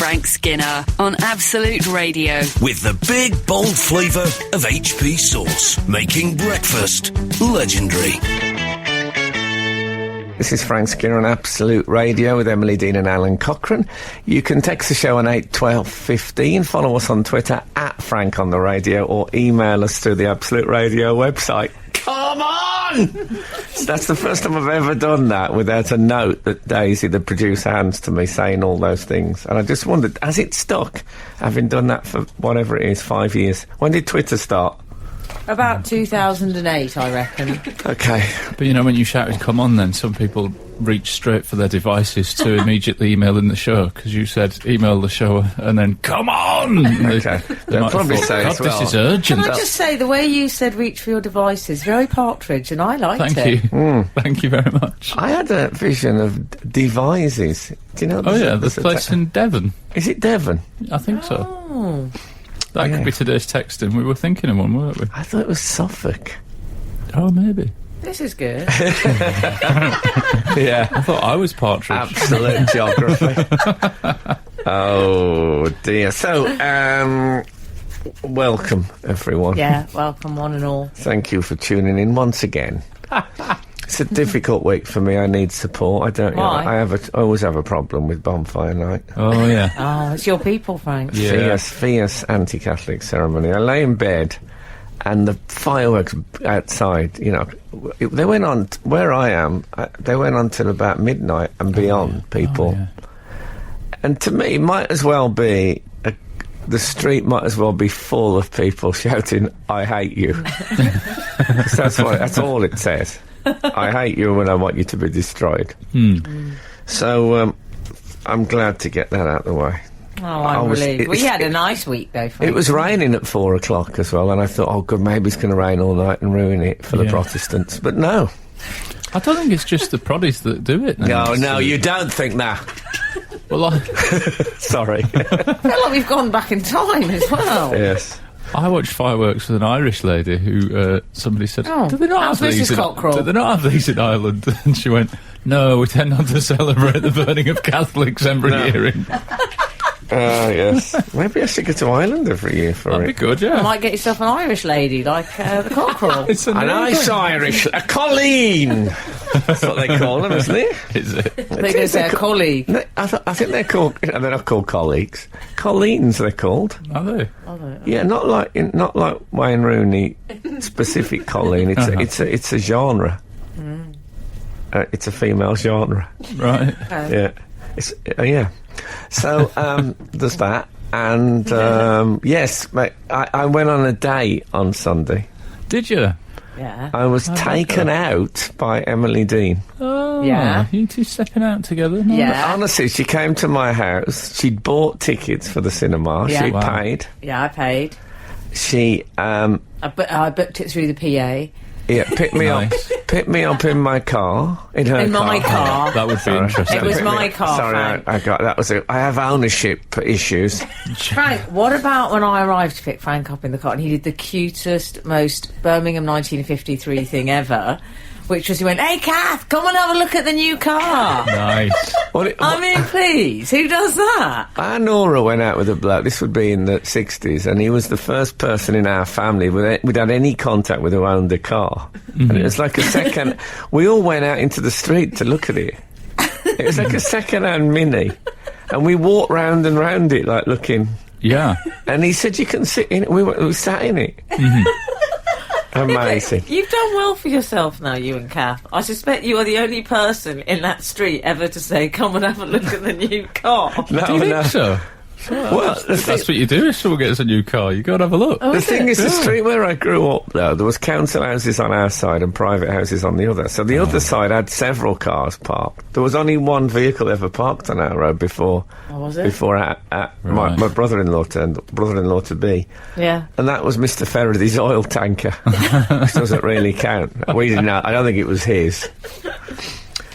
Frank Skinner on Absolute Radio. With the big, bold flavour of HP sauce, making breakfast legendary. This is Frank Skinner on Absolute Radio with Emily Dean and Alan Cochrane. You can text the show on 81215, follow us on Twitter at Frank on the Radio, or email us through the Absolute Radio website. Come on! So that's the first time I've ever done that without a note that Daisy, the producer, hands to me saying all those things. And I just wondered, has it stuck, having done that for whatever it is, 5 years? When did Twitter start? About 2008, I reckon. Okay. But you know, when you shouted "come on," then some people reach straight for their devices to immediately email in the show, because you said email the show and then "come on." Okay. They'll probably say God, as well, this is urgent. Can I just say, the way you said reach for your devices, very Partridge, and I liked it. Thank you. Thank you very much. I had a vision of devices. Do you know? Oh yeah, there's a place in Devon. Is it Devon? I think so. Oh. That could be today's texting. We were thinking of one, weren't we? I thought it was Suffolk. Oh, maybe. This is good. Yeah, I thought I was Partridge. Absolute geography. Oh dear. So, welcome everyone. Yeah, welcome one and all. Thank you for tuning in once again. It's a difficult week for me. I need support. I don't. Why? I always have a problem with bonfire night. Oh yeah. Oh, it's your people, Frank. Yeah. Fierce anti-Catholic ceremony. I lay in bed, and the fireworks outside. You know, they went on where I am. They went on till about midnight and beyond. People, yeah. and to me, it might as well be. The street might as well be full of people shouting, "I hate you." That's all it says. I hate you and I want you to be destroyed. So I'm glad to get that out of the way. Oh, I'm relieved. We had a nice week, though, Frank. It was raining at 4 o'clock as well, and I thought, oh, good, maybe it's going to rain all night and ruin it for the Protestants. But no. I don't think it's just the proddies that do it. No, you don't think that. Well, Sorry. I feel like we've gone back in time as well. Yes. I watched fireworks with an Irish lady who somebody said, "Do they not have these? Do they not have these in Ireland?" And she went, "No, we tend not to celebrate the burning of Catholics every year." Yes. Maybe I should go to Ireland every year for That'd be good, yeah. You might get yourself an Irish lady, like the cockerel. It's an nice Irish, a colleen. That's what they call them, isn't it? Is it? I think it's their colleague. I think they're called. They're not called colleagues. Colleens, they're called. Are they? Yeah, not like Wayne Rooney specific Colleen. It's a genre. It's a female genre. Right. Yeah. Yeah. So there's that, and yes, mate, I went on a date on Sunday. Did you? Yeah. I was taken out by Emily Dean. Oh, yeah. You two stepping out together? No? Yeah. Honestly, she came to my house. She'd bought tickets for the cinema. Yeah. She paid. Yeah, I paid. She I booked it through the PA. Yeah, picked me up in my car. In my car. That would be interesting. It was my car, Sorry, Frank. I got that was it. I have ownership issues. Frank, what about when I arrived to pick Frank up in the car and he did the cutest, most Birmingham 1953 thing ever, which was he went, "Hey, Kath, come and have a look at the new car." Nice. I mean, please, who does that? Nora went out with a bloke. This would be in the 60s, and he was the first person in our family without any contact with who owned a car. And it was like a second. We all went out into the street to look at it. It was like a second-hand Mini, and we walked round and round it, like looking. Yeah. And he said, "You can sit in it." We sat in it. Amazing. You've done well for yourself now, you and Kath. I suspect you are the only person in that street ever to say, "Come and have a look at the new car." No, Do you think so? Well, that's what you do if someone gets a new car. You go and have a look. The thing is, the street where I grew up, though, there was council houses on our side and private houses on the other. So the other side had several cars parked. There was only one vehicle ever parked on our road before. Oh, was it? Before my brother-in-law to be. Yeah. And that was Mr. Faraday's oil tanker, which doesn't really count. We didn't know. I don't think it was his.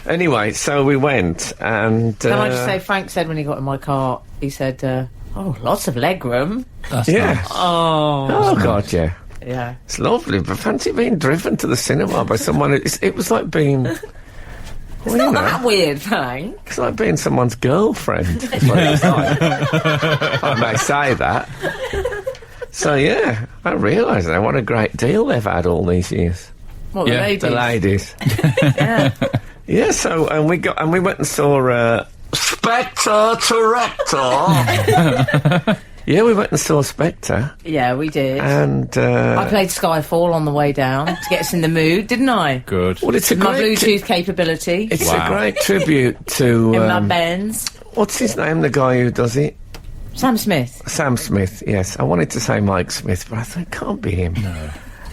Anyway, so we went, and... Can I just say, Frank said when he got in my car, he said, "Oh, lots of legroom." That's yeah. nice. Oh, God, yeah. Yeah. It's lovely, but fancy being driven to the cinema by someone... It was like being... It's not that weird, Frank. It's like being someone's girlfriend. That's what it's like. I may say that. So, yeah, I realise now what a great deal they've had all these years. What, the ladies? The ladies. Yeah. Yeah, so, and we went and saw Spectre Director. Yeah, we went and saw Spectre. Yeah, we did. And I played Skyfall on the way down to get us in the mood, didn't I? Good. Well, it's my Bluetooth capability. It's a great tribute to... in my Benz. What's his name, the guy who does it? Sam Smith. Sam Smith, yes. I wanted to say Mike Smith, but I thought it can't be him. No.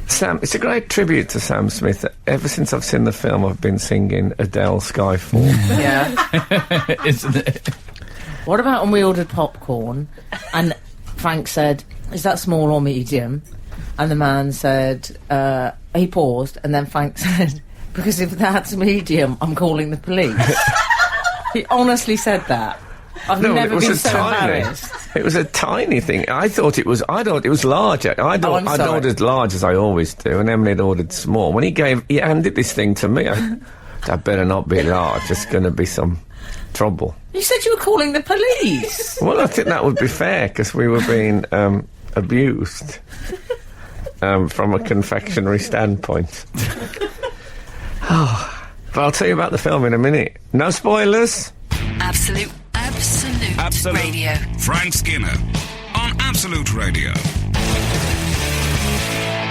Sam, it's a great tribute to Sam Smith. Ever since I've seen the film, I've been singing Adele Skyfall. Yeah. Isn't it? What about when we ordered popcorn and Frank said, "Is that small or medium?" And the man said, he paused, and then Frank said, "Because if that's medium, I'm calling the police." He honestly said that. I've never been so embarrassed. It was a tiny thing. I thought it was large. I'd ordered large, as I always do, and Emily had ordered small. When he handed this thing to me, I better not be large. It's going to be some trouble. You said you were calling the police. Well, I think that would be fair, because we were being abused from a confectionery standpoint. But I'll tell you about the film in a minute. No spoilers. Absolute Radio. Frank Skinner on Absolute Radio.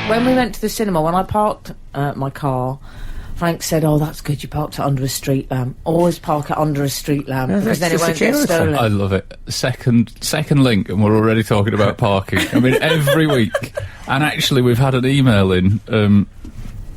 When we went to the cinema, when I parked my car, Frank said, "Oh, that's good, you parked it under a street lamp. Always park it under a street lamp, because then it won't get stolen." I love it. Second link, and we're already talking about parking. I mean, every week. And actually, we've had an email in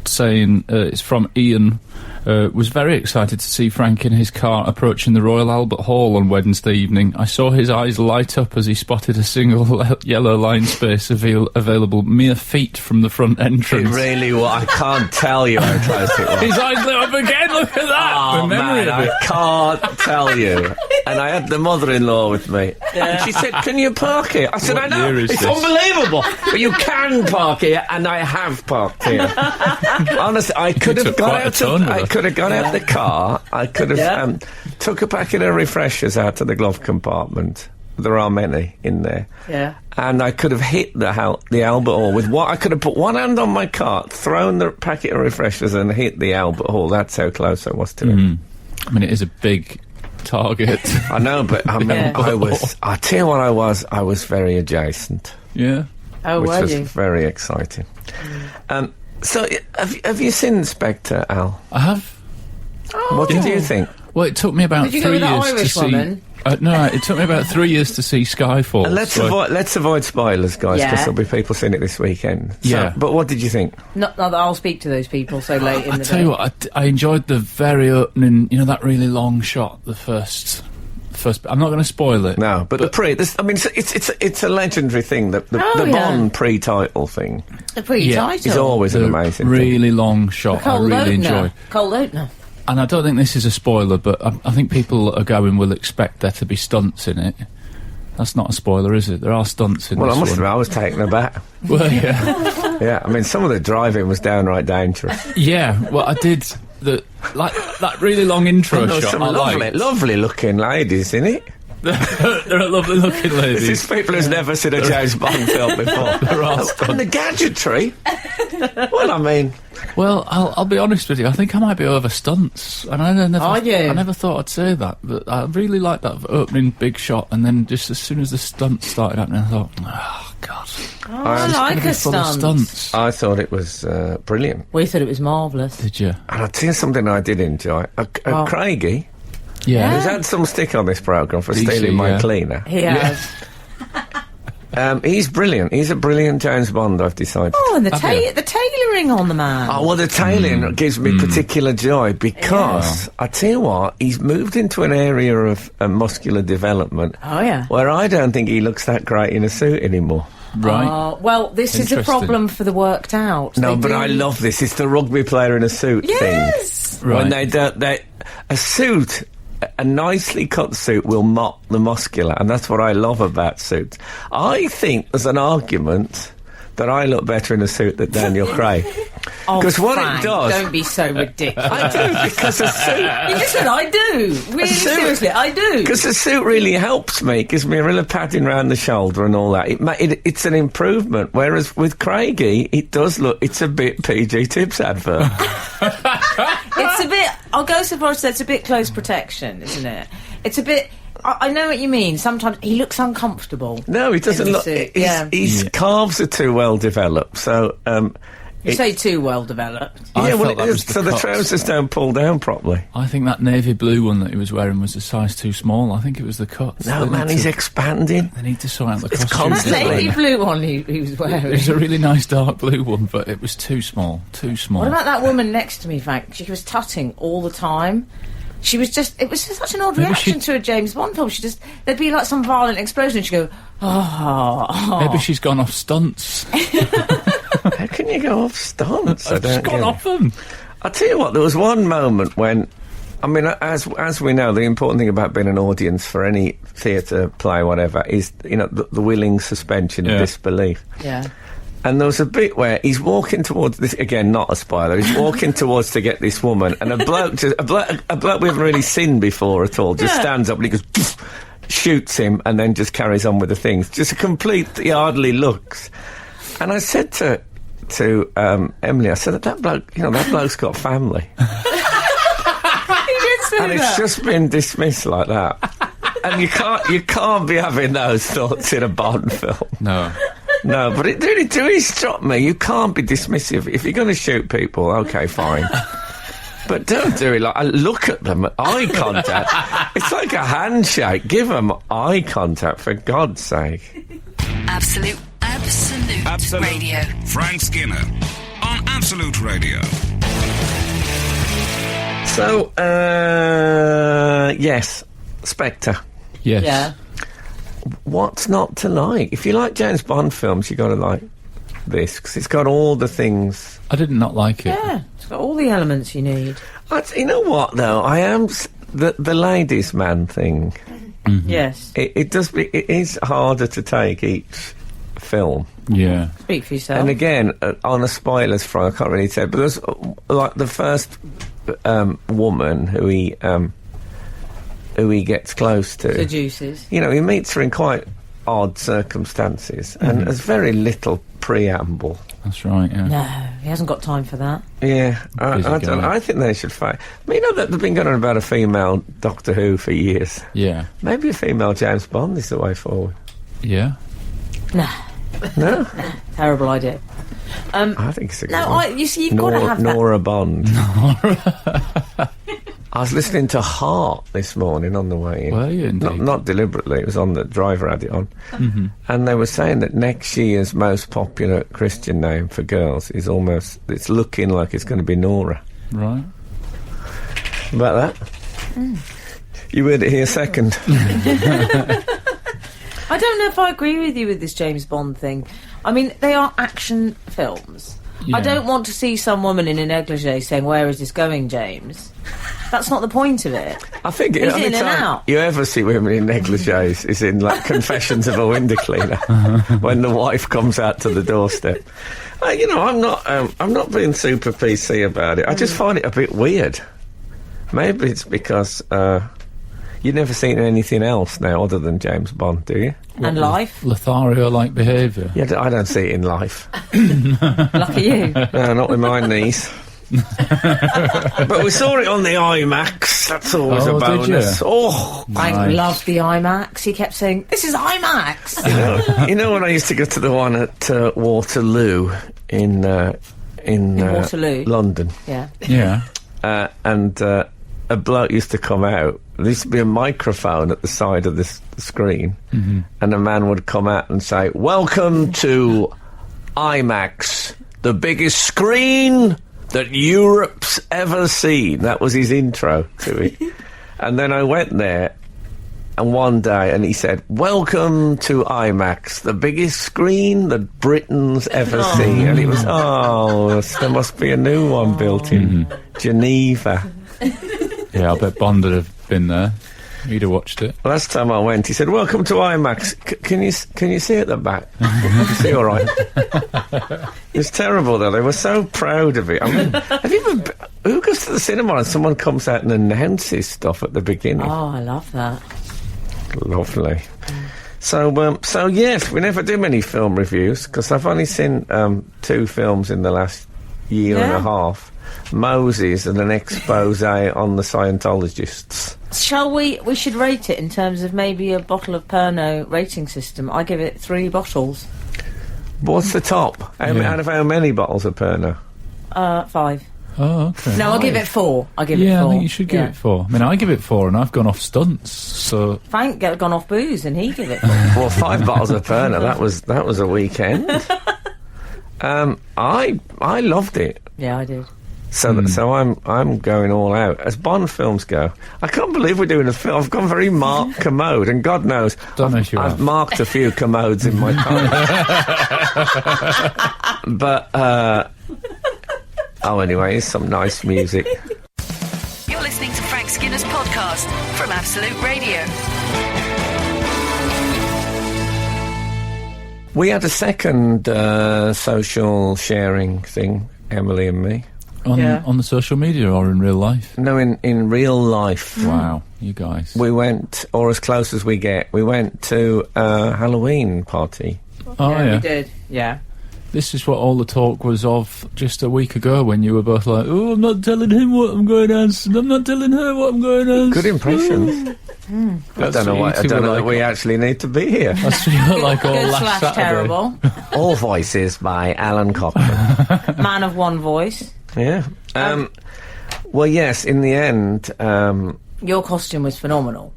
saying, it's from Ian, was very excited to see Frank in his car approaching the Royal Albert Hall on Wednesday evening. I saw his eyes light up as he spotted a single yellow line space available mere feet from the front entrance. It really was. I can't tell you how close it was. His eyes lit up again, look at that! Oh, the memory man, of it. I can't tell you. And I had the mother-in-law with me. Yeah. And she said, "Can you park here?" I said, What "I know, year is it's this?" unbelievable. But you can park here, and I have parked here." Honestly, I could have gone out the car. I could have took a packet of refreshers out to the glove compartment. There are many in there. Yeah. And I could have hit the Albert Hall with what I could have put one hand on my cart, thrown the packet of refreshers, and hit the Albert Hall. That's how close I was to it. I mean, it is a big target. I know, but I mean, I tell you what I was very adjacent. Yeah. Oh, which were was you? very exciting. So, have you seen Spectre, Al? I have. Oh. What did you think? Well, it took me about Did you 3 go with the years Irish to see. woman? No, it took me about 3 years to see Skyfall. And let's avoid spoilers, guys, because there'll be people seeing it this weekend. So, Yeah. But what did you think? Not that I'll speak to those people so late in the day. I tell you what, I enjoyed the very opening. You know, that really long shot. The first. I'm not going to spoil it. No, but it's a legendary thing. The Bond pre-title thing. The pre-title is always an amazing really long shot. I really enjoyed. Cold opener. And I don't think this is a spoiler, but I think people that are going will expect there to be stunts in it. That's not a spoiler, is it? There are stunts in Well, this I must one. admit, I was taken aback. Well, yeah. Yeah, I mean, some of the driving was downright dangerous. Yeah, well, I did that really long intro There were shot. some I liked. lovely looking ladies in it. They're a lovely looking ladies. This is people who's never seen a James Bond film before. They're all And the gadgetry. Well, I mean... Well, I'll be honest with you. I think I might be over stunts, and I never thought I'd say that. But I really liked that opening big shot, and then just as soon as the stunts started happening, I thought, oh god, I like a stunts. I thought it was brilliant. We thought it was marvellous. Did you? And I'll tell you something I did enjoy. Craigie, Yeah. who's had some stick on this programme for stealing my cleaner. He has. He's brilliant. He's a brilliant James Bond, I've decided. Oh, and the tailoring on the man. Oh, well, the tailoring gives me particular joy because, I tell you what, he's moved into an area of muscular development where I don't think he looks that great in a suit anymore. Right. Well, this is a problem for the worked out. No, but I love this. It's the rugby player in a suit thing. Right. When a suit... A nicely cut suit will mock the muscular, and that's what I love about suits. I think there's an argument that I look better in a suit than Daniel Craig. Because what Frank, it does... Don't be so ridiculous. I do, because a suit... You just said I do. Really, seriously, I do. Because the suit really helps me, gives me a real padding round the shoulder and all that. It's an improvement, whereas with Craigie, it does look... It's a bit PG Tips advert. It's a bit... I'll go so far as to say it's a bit close protection, isn't it? It's a bit... I know what you mean. Sometimes he looks uncomfortable. No, he doesn't look... His calves are too well developed, so... you say too well developed. I Yeah, well, felt that was so the cuts. trousers don't pull down properly. I think that navy blue one that he was wearing was a size too small. I think it was the cuts. No, They man, need he's to- expanding. They need to sort out the It's costume. That constantly. navy blue one he was It wearing. was a really nice dark blue one, but it was too small. Too small. What about that woman next to me, Frank? She was tutting all the time. She was just... It was just such an odd Maybe reaction she- to a James Bond film. There'd be like some violent explosion and she'd go, oh. Maybe she's gone off stunts. How can you go off stunts? I She's don't gone get it. off them. I'll tell you what, there was one moment when... I mean, as we know, the important thing about being an audience for any theatre, play, whatever, is, the willing suspension of disbelief. Yeah. And there was a bit where he's walking towards this, again, not a spoiler, he's walking towards to get this woman, and a bloke we haven't really seen before at all just stands up and he goes, poof, shoots him, and then just carries on with the things. Just a complete hardly looks. And I said to Emily, I said, that bloke's got family. He did say And it's that. just been dismissed like that. And you can't be having those thoughts in a Bond film. No. No, but it really struck me. You can't be dismissive. If you're going to shoot people, okay, fine. But don't do it like... I look at them, eye contact. It's like a handshake. Give them eye contact, for God's sake. Absolute Radio. Frank Skinner on Absolute Radio. So, yes, Spectre. Yes. Yeah. What's not to like? If you like James Bond films, you got to like this, because it's got all the things... I did not like it. Yeah. It's got all the elements you need. You know what, though? I am... The ladies' man thing... Yes. It is harder to take each film. Yeah. Speak for yourself. And again, on a spoilers front, I can't really say, but there's like the first woman who he gets close to. Seduces. He meets her in quite odd circumstances, and there's very little preamble. That's right, yeah. No, he hasn't got time for that. Yeah, Busy guy. I think they should fight. I mean, that they've been going on about a female Doctor Who for years. Yeah. Maybe a female James Bond is the way forward. Yeah. No. No? Terrible idea. I think it's a good No, one. you see, you've got to have that. Nora Bond. I was listening to Heart this morning on the way in. Were you indeed? Not deliberately, it was on the driver had it on. Mm-hmm. And they were saying that next year's most popular Christian name for girls is it's looking like it's going to be Nora. Right. About that? You heard it here second. I don't know if I agree with you with this James Bond thing. I mean, they are action films. Yeah. I don't want to see some woman in a negligee saying, "Where is this going, James?" That's not the point of it. I think the He's only in and time out. you ever see women in negligees is in like Confessions of a Window Cleaner, when the wife comes out to the doorstep. I'm not being super PC about it. I just find it a bit weird. Maybe it's because you've never seen anything else now other than James Bond, do you? And life. Lothario-like behaviour. Yeah, I don't see it in life. Lucky you. No, not with my niece. But we saw it on the IMAX. That's always a Oh, did bonus. you? Oh, Frank Nice. loved the IMAX. He kept saying, "This is IMAX." you know when I used to go to the one at Waterloo in Waterloo? London, Yeah. and a bloke used to come out. There used to be a microphone at the side of the screen, and a man would come out and say, "Welcome to IMAX, the biggest screen that Europe's ever seen." That was his intro to it. And then I went there, and one day, and he said, "Welcome to IMAX, the biggest screen that Britain's ever seen." And it was, there must be a new one built in Geneva. Yeah, I bet Bond would have been there. He'd have watched it. Last time I went, he said, "Welcome to IMAX. Can you see at the back? Can you see all right?" It was terrible though. They were so proud of it. I mean, have you ever? Who goes to the cinema and someone comes out and announces stuff at the beginning? Oh, I love that. Lovely. So yes, we never do many film reviews because I've only seen 2 films in the last year and a half. Moses and an expose on the Scientologists. Shall we? We should rate it in terms of maybe a bottle of Pernod rating system. I give it 3 bottles. What's the top? Out of how many bottles of Pernod? 5. Oh, okay. No, I'll give it 4. I'll give it 4. Yeah, I think you should give it 4. I mean, I give it 4 and I've gone off stunts, so... Frank gone off booze and he give it 4. Well, 5 bottles of Pernod, that was a weekend. I loved it. Yeah, I did. So I'm going all out. As Bond films go, I can't believe we're doing a film. I've gone very Mark Commode, and God knows, I've marked a few commodes in my time. But, anyway, here's some nice music. You're listening to Frank Skinner's podcast from Absolute Radio. We had a second social sharing thing, Emily and me. On the social media or in real life? No, in real life. Wow, you guys. We went, or as close as we get, we went to a Halloween party. Oh, yeah. We did, yeah. This is what all the talk was of just a week ago when you were both like, "Oh, I'm not telling him what I'm going as, and I'm not telling her what I'm going as." Good impressions. I don't know that we actually need to be here. That's what you look like all Good last / Saturday. terrible. All voices by Alan Cochrane. Man of one voice. Yeah. Well, yes, in the end... Your costume was phenomenal.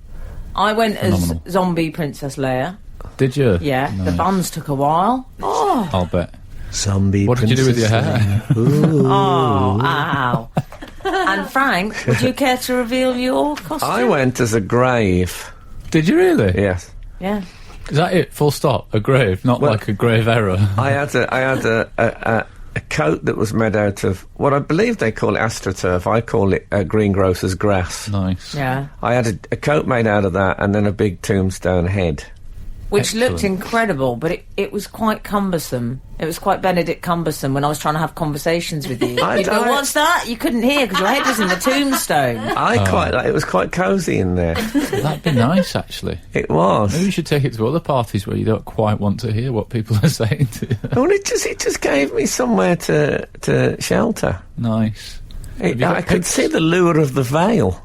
I went as zombie Princess Leia. Did you? Yeah. Nice. The buns took a while. Oh. I'll bet. Zombie What did you do with your hair? Oh, ow. And Frank, would you care to reveal your costume? I went as a grave. Did you really? Yes. Yeah. Is that it? Full stop? A grave? Not like a grave error? I had a coat that was made out of what I believe they call it astroturf. I call it greengrocer's grass. Nice. Yeah. I had a coat made out of that and then a big tombstone head. Which looked Excellent. incredible, but it was quite cumbersome. It was quite Benedict cumbersome when I was trying to have conversations with you. You'd go, "What's that?" You couldn't hear because your head was in the tombstone. It was quite cosy in there. That'd be nice, actually. It was. Maybe you should take it to other parties where you don't quite want to hear what people are saying to you. Well, it just gave me somewhere to shelter. Nice. I could see the lure of the veil.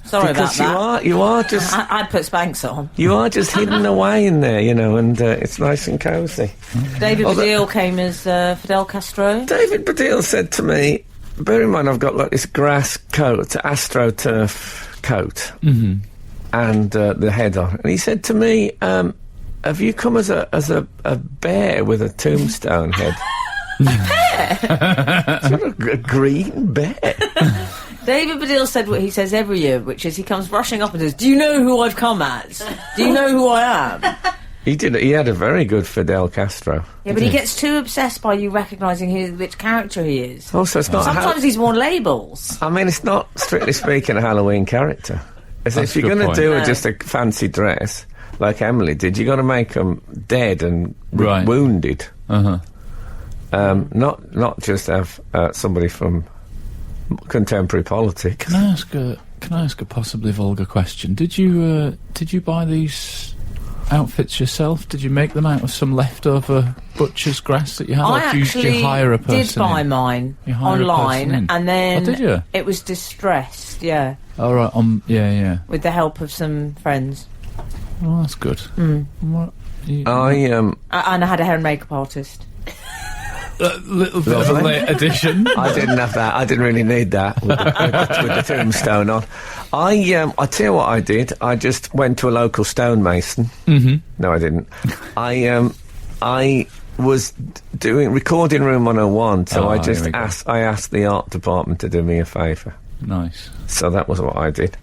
Sorry because about that. you are just I'd put Spanx on. you are just hidden away in there, and it's nice and cosy. David Baddiel came as Fidel Castro. David Baddiel said to me, bear in mind I've got like this grass coat, astroturf coat, and the head on, and he said to me, have you come as a bear with a tombstone head? Sort of a green bear. David Baddiel said what he says every year, which is he comes rushing up and says, "Do you know who I've come as? Do you know who I am?" He did. He had a very good Fidel Castro. Yeah, but he gets too obsessed by you recognising which character he is. Also, it's not. Sometimes he's worn labels. I mean, it's not strictly speaking a Halloween character. If you're going to do just a fancy dress like Emily did, you got to make them dead and wounded. Not just have somebody from contemporary politics. Can I ask a possibly vulgar question? Did you buy these outfits yourself? Did you make them out of some leftover butcher's grass that you had? I or did you hire a person? did buy mine online, and then did you? It was distressed. Yeah. All right. Yeah. With the help of some friends. Well, that's good. What, and I had a hair and makeup artist. A little bit of a late addition. I didn't have that. I didn't really need that with the tombstone on. I tell you what I did. I just went to a local stonemason. No, I didn't. I was doing recording room 101, so I asked the art department to do me a favour. Nice. So that was what I did.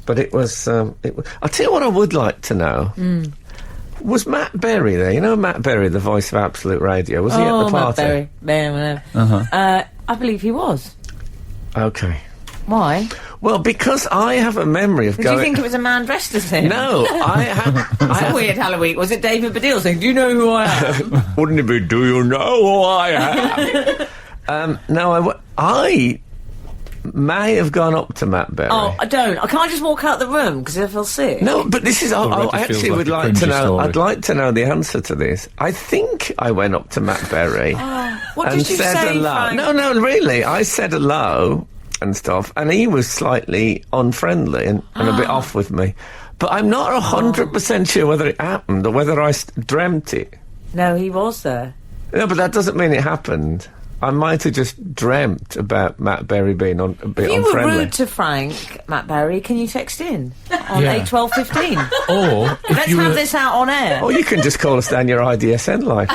But it was. I'll tell you what I would like to know. Was Matt Berry there? You know Matt Berry, the voice of Absolute Radio? Was he at the party? Matt Berry. I believe he was. Okay. Why? Well, because I have a memory of Did going... you think it was a man dressed as him? No, I have... It's a weird Halloween. Was it David Baddiel saying, "Do you know who I am"? Wouldn't it be, "Do you know who I am"? No, I may have gone up to Matt Berry. Oh, I don't. I can't just walk out the room because I feel sick. No, but this is... I Already actually feels would like a like to cringy know... story. I'd like to know the answer to this. I think I went up to Matt Berry What and did you said say, hello. Frank? No, really. I said hello and stuff, and he was slightly unfriendly and a bit off with me. But I'm not 100% sure whether it happened or whether I dreamt it. No, he was there. No, but that doesn't mean it happened. I might have just dreamt about Matt Berry being a bit If you unfriendly. were rude to Frank, Matt Berry, can you text in on Yeah. 81215? Or if Let's you have were, this out on air. Or you can just call us down your IDSN line.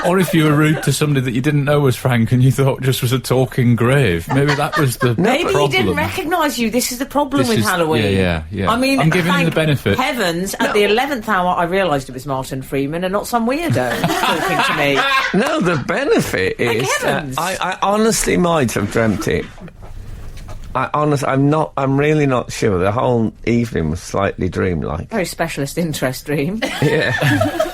or if you were rude to somebody that you didn't know was Frank and you thought just was a talking grave. Maybe that was the Maybe problem. he didn't recognise you. This is the problem This with is- Halloween. yeah. I mean, I'm giving him thank the benefit. Heavens, at the 11th hour, I realised it was Martin Freeman and not some weirdo talking to me. No, the benefit is heavens. I honestly might have dreamt it. I'm really not sure. The whole evening was slightly dreamlike. Very specialist interest dream. Yeah,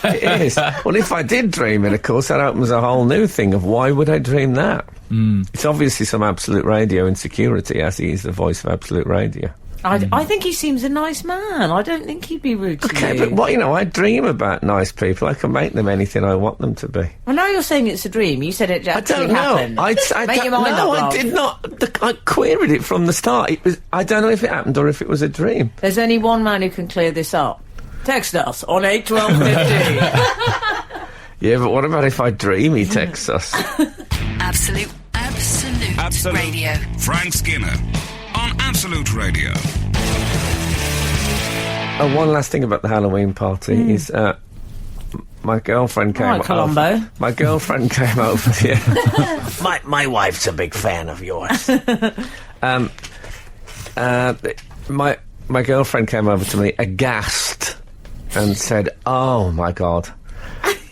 it is. Well, if I did dream it, of course, that opens a whole new thing of why would I dream that? It's obviously some Absolute Radio insecurity, as he is the voice of Absolute Radio. I think he seems a nice man. I don't think he'd be rude to Okay, you. but I dream about nice people. I can make them anything I want them to be. Well, now you're saying it's a dream. You said it I actually don't know. happened. I Make don't, your mind no, up, I love. did not. I queried it from the start. It was. I don't know if it happened or if it was a dream. There's only one man who can clear this up. Text us on 81215. Yeah, but what about if I dream he texts us? Absolute Radio. Frank Skinner on Absolute Radio. One last thing about the Halloween party is my girlfriend came Right, Columbo. over. My girlfriend came over. Yeah, my wife's a big fan of yours. My girlfriend came over to me aghast and said, "Oh my God,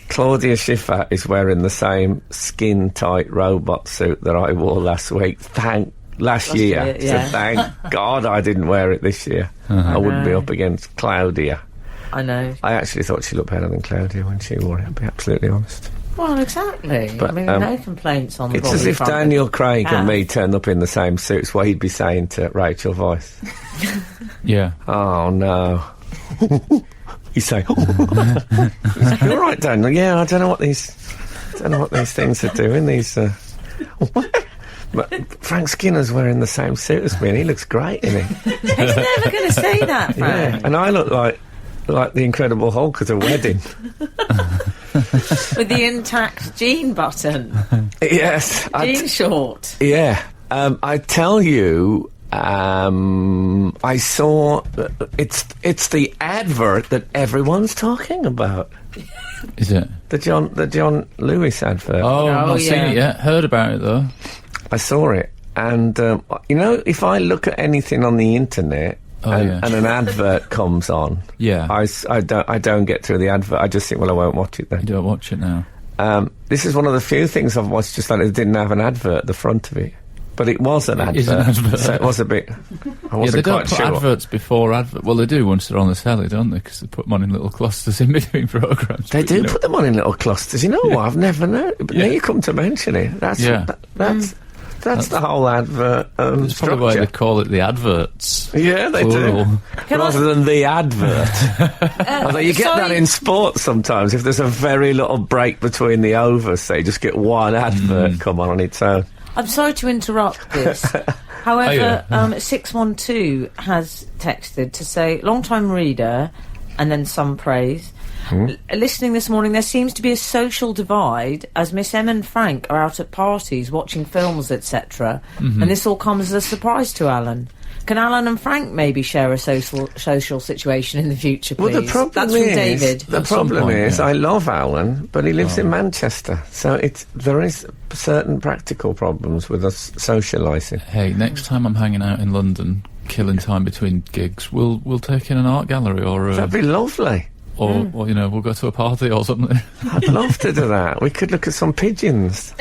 Claudia Schiffer is wearing the same skin-tight robot suit that I wore last week. Last year. yeah. So thank God I didn't wear it this year. I wouldn't be up against Claudia. I know. I actually thought she looked better than Claudia when she wore it, I'll be absolutely honest. Well, exactly. But, I mean, no complaints on the It's as body if front. Daniel Craig and Ah. me turned up in the same suits, what he'd be saying to Rachel Weisz. Yeah. Oh, no. He's saying, "You're right, Daniel. Yeah, I don't know what these things are doing. These, but Frank Skinner's wearing the same suit as me, and he looks great, isn't he? He's never going to say that, Yeah, Frank. and I look like the Incredible Hulk at a wedding. With the intact jean button. Yes, Jean short. yeah. I tell you. I saw it's the advert that everyone's talking about. Is it? The John Lewis advert. Oh, I've not seen yeah. it yet. Heard about it though. I saw it, and if I look at anything on the internet and an advert comes on, Yeah. I don't get through the advert. I just think, well, I won't watch it You then. don't watch it now. This is one of the few things I've watched just that it didn't have an advert at the front of it. But it was an advert. is an advert. So it was a bit... I Yeah, wasn't they don't quite put sure. adverts before advert. Well, they do once they're on the telly, don't they? Because they put them on in little clusters in between programmes. They But, do you know, put them on in little clusters. You know what? I've never known. But now you come to mention it. That's the whole advert That's structure. probably why they call it the adverts. Yeah, they Plural. do. Rather than the advert. Although you get that in sports sometimes. If there's a very little break between the overs, so you just get one advert come on its own. I'm sorry to interrupt this. However, Oh, yeah. 612 has texted to say, long-time reader, and then some praise. Listening this morning, there seems to be a social divide as Miss Em and Frank are out at parties watching films, etc. And this all comes as a surprise to Alan. Can Alan and Frank maybe share a social situation in the future, please? Well, the problem That's from is, David. The At some problem point, is, yeah. I love Alan, but he lives in Manchester, so there is certain practical problems with us socialising. Hey, next time I'm hanging out in London, killing time between gigs, we'll take in an art gallery or That'd be lovely. we'll go to a party or something. I'd love to do that. We could look at some pigeons.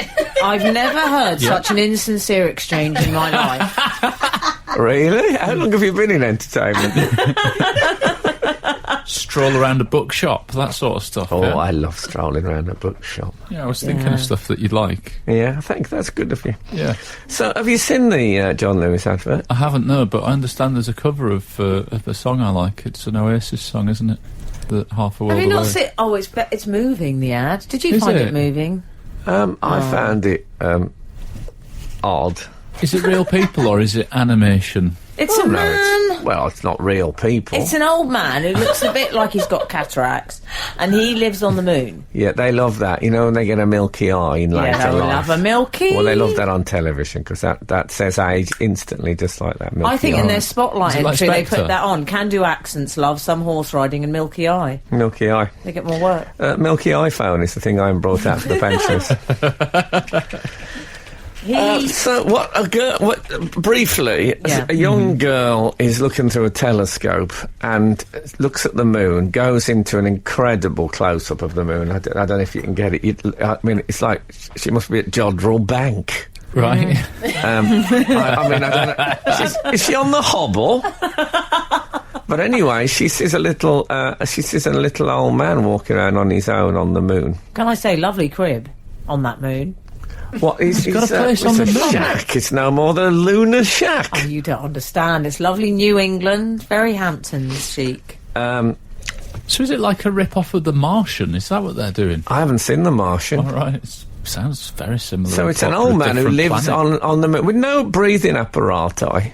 I've never heard such an insincere exchange in my life. Really? How long have you been in entertainment? Stroll around a bookshop, that sort of stuff. Oh, yeah? I love strolling around a bookshop. Yeah, I was thinking of stuff that you'd like. Yeah, I think that's good of you. Yeah. So, have you seen the John Lewis advert? I haven't, no, but I understand there's a cover of a song I like. It's an Oasis song, isn't it? The Half a World Have you not Away. seen? Oh, it's moving, the ad. Did you Is find it? it moving? I found it odd. Is it real people or is it animation? It's a man. Well, it's not real people. It's an old man who looks a bit like he's got cataracts, and he lives on the moon. Yeah, they love that. You know, when they get a milky eye in later Yeah, they life. love a milky. Well, they love that on television because that says age instantly, just like that milky I think eye. in their spotlight Is it like entry they Spectre? put that on. Can do accents, love, some horse riding and milky eye. Milky eye. They get more work. Milky iPhone is the thing I'm brought out for the pensioners. So what? A girl. Briefly, Yeah. a young girl is looking through a telescope and looks at the moon. Goes into an incredible close-up of the moon. I don't know if you can get it. I mean, it's like she must be at Jodrell Bank. Right. I mean, I don't know. Is she on the hobble? But anyway, she sees a little old man walking around on his own on the moon. Can I say lovely crib on that moon? What is He's got a place on the it's a moon. shack. It's no more than a lunar shack. Oh, you don't understand. It's lovely New England, very Hamptons chic. So is it like a rip-off of The Martian? Is that what they're doing? I haven't seen The Martian. All right. It sounds very similar. So it's an but old for a man who different lives planet. on the moon with no breathing apparatus.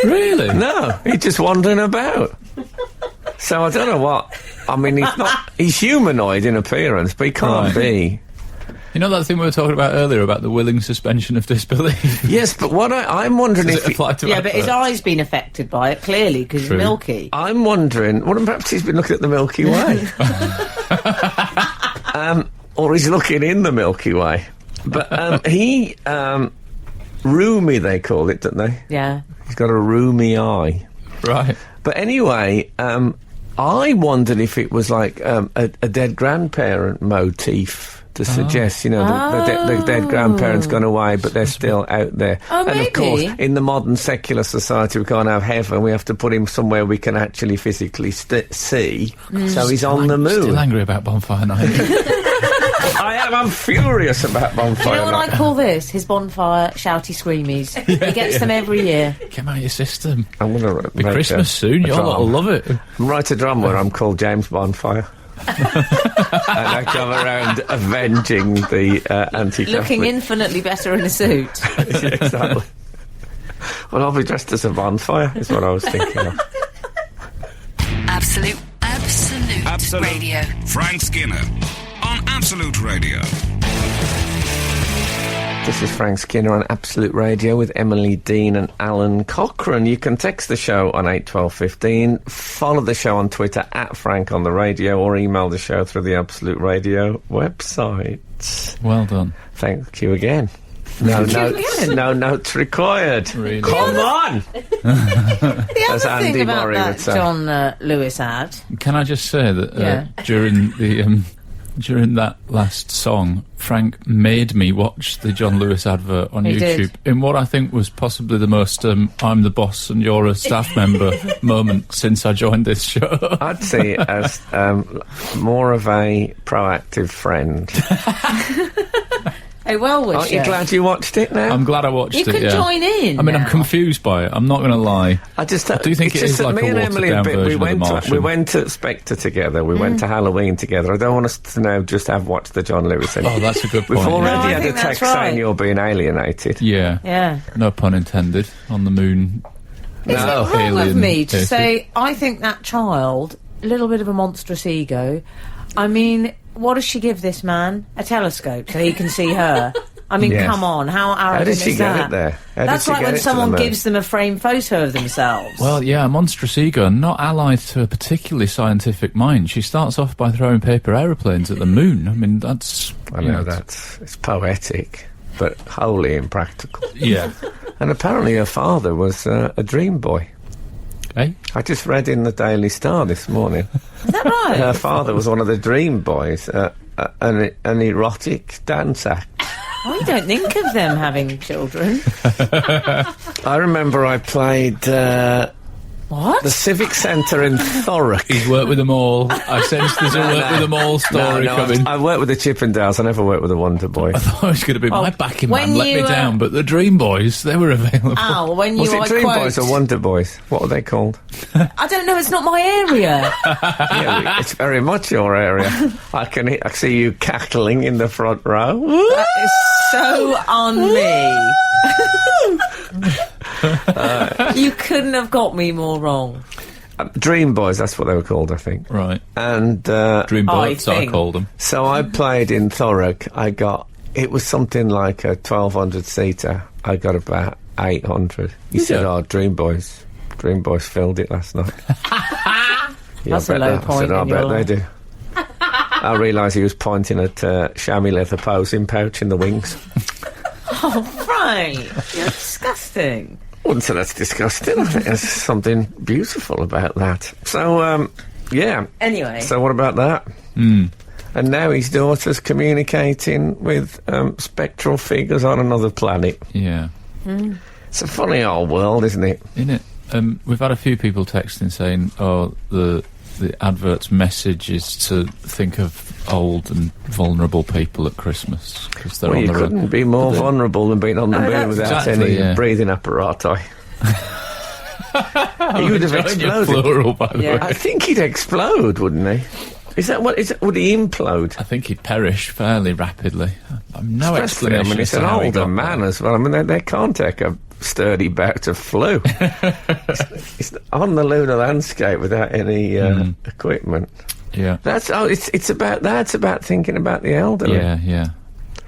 Really? No, he's just wandering about. So I don't know what. I mean, he's humanoid in appearance, but he can't Right. be. You know that thing we were talking about earlier about the willing suspension of disbelief? Yes, but what I'm wondering Does if it apply to Yeah, but his adverts? eye's been affected by it, clearly, because he's True. milky. I'm wondering, well, perhaps he's been looking at the Milky Way. Or he's looking in the Milky Way. But he, roomy they call it, don't they? Yeah. He's got a roomy eye. Right. But anyway, I wondered if it was like a dead grandparent motif to suggest, you know, the dead grandparent's gone away, but they're still out there. Oh, and of course, maybe. in the modern secular society, we can't have heaven. We have to put him somewhere we can actually physically see. So he's on the moon. Still angry about Bonfire Night. I am. I'm furious about Bonfire You know what I Night. call this? His bonfire shouty screamies. He gets them every year. Get out of your system. I'm going to Be Christmas soon. You'll all love it. Write a drum where I'm called James Bonfire. And I come around avenging the anti-Catholic. Looking infinitely better in a suit. Yeah, exactly. Well, I'll be dressed as a bonfire, is what I was thinking of. Absolute Radio. Frank Skinner on Absolute Radio. This is Frank Skinner on Absolute Radio with Emily Dean and Alan Cochrane. You can text the show on 81215, follow the show on Twitter at Frank on the Radio, or email the show through the Absolute Radio website. Well done. Thank you again. No notes required. Really? Come on! The As other thing Andy about Murray that would say. John Lewis ad, Can I just say that Yeah. during that last song, Frank made me watch the John Lewis advert on He YouTube did. in what I think was possibly the most I'm the boss and you're a staff member moment since I joined this show. I'd see it as more of a proactive friend. a well-wisher. Aren't you glad you watched it now? I'm glad I watched You it. can yeah. join in I mean, I'm now. confused by it. I'm not going to lie. I do think it's it just is that like me a and Emily watered-down we version of The Martian. we went to Spectre together. We went to Halloween together. I don't want us to now just have watched the John Lewis. Oh, that's a good point. We've yeah. already No, I had a think that's text right. saying you're being alienated. Yeah. Yeah. No pun intended. On the moon. Is No. it wrong of Alien me to hated. say, I think that child, a little bit of a monstrous ego. I mean, what does she give this man? A telescope so he can see her. I mean, Yes. come on, how How arrogant did she is get that? it there? How That's did she like get when it to someone the moon? gives them a framed photo of themselves. Well, yeah, a monstrous ego, not allied to a particularly scientific mind. She starts off by throwing paper aeroplanes at the moon. I mean, that's... I know it's poetic, but wholly impractical. Yeah. And apparently her father was a dream boy. Eh? I just read in the Daily Star this morning. Is that right? Her father was one of the dream boys, an erotic dance act. Oh, you don't think of them having children. I remember I played What? the Civic Centre in Thurrock. He's worked with them all. I sense there's a work with them all story coming. I worked with the Chippendales. I never worked with the Wonder Boys. I thought it was going to be my backing when man let me you, down, but the Dream Boys, they were available. Al, when you Was it Dream quote, Boys or Wonder Boys? What were they called? I don't know, it's not my area. Yeah, it's very much your area. I see you cackling in the front row. That is so on me. You couldn't have got me more wrong. Dream Boys, that's what they were called, I think. Right. And Dream Boys, I think. called them. so I played in Thurrock. It was something like a 1,200-seater. I got about 800. He said, Dream Boys. Dream Boys filled it last night. That's a low point I in bet your they life. do. I realised he was pointing at chamois leather posing pouch in the wings. Oh, Frank, you're disgusting. Wouldn't say that's disgusting. I think there's something beautiful about that. So, yeah. Anyway. So what about that? And now his daughter's communicating with spectral figures on another planet. Yeah. It's a funny old world, isn't it? Isn't it? We've had a few people texting saying, the advert's message is to think of old and vulnerable people at Christmas because they're Well, on you the road. couldn't be more vulnerable than being on the moon without exactly, any yeah. breathing apparatus. He would have Enjoying your exploded. plural, by the Yeah. way. I think he'd explode, wouldn't he? Would he implode? I think he'd perish fairly rapidly. I'm no Especially, explanation. it's as an to how he older got man there. as well. I mean, they can't take a sturdy bout of flu. It's on the lunar landscape without any equipment. Yeah, It's about that. It's about thinking about the elderly. yeah.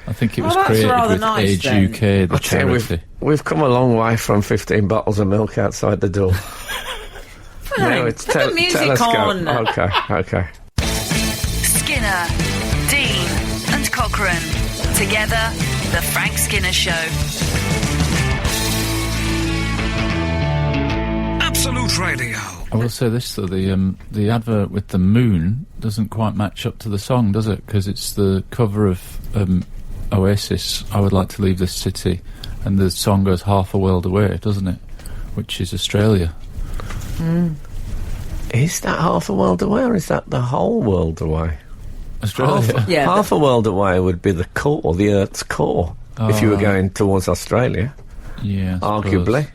I think it was Well, that's created rather with nice, Age then. UK, the I'll tell you, charity. we've come a long way from 15 bottles of milk outside the door. Now it's Put the music telescope. on. Okay. Skinner, Dean, and Cochrane. Together, The Frank Skinner Show. Absolute Radio. I will say this though: the advert with the moon doesn't quite match up to the song, does it? Because it's the cover of Oasis. I would like to leave this city, and the song goes half a world away, doesn't it? Which is Australia. Is that half a world away, or is that the whole world away? Australia. Yeah, Half a world away would be the core, the Earth's core, if you were going towards Australia, Yeah, I suppose. arguably.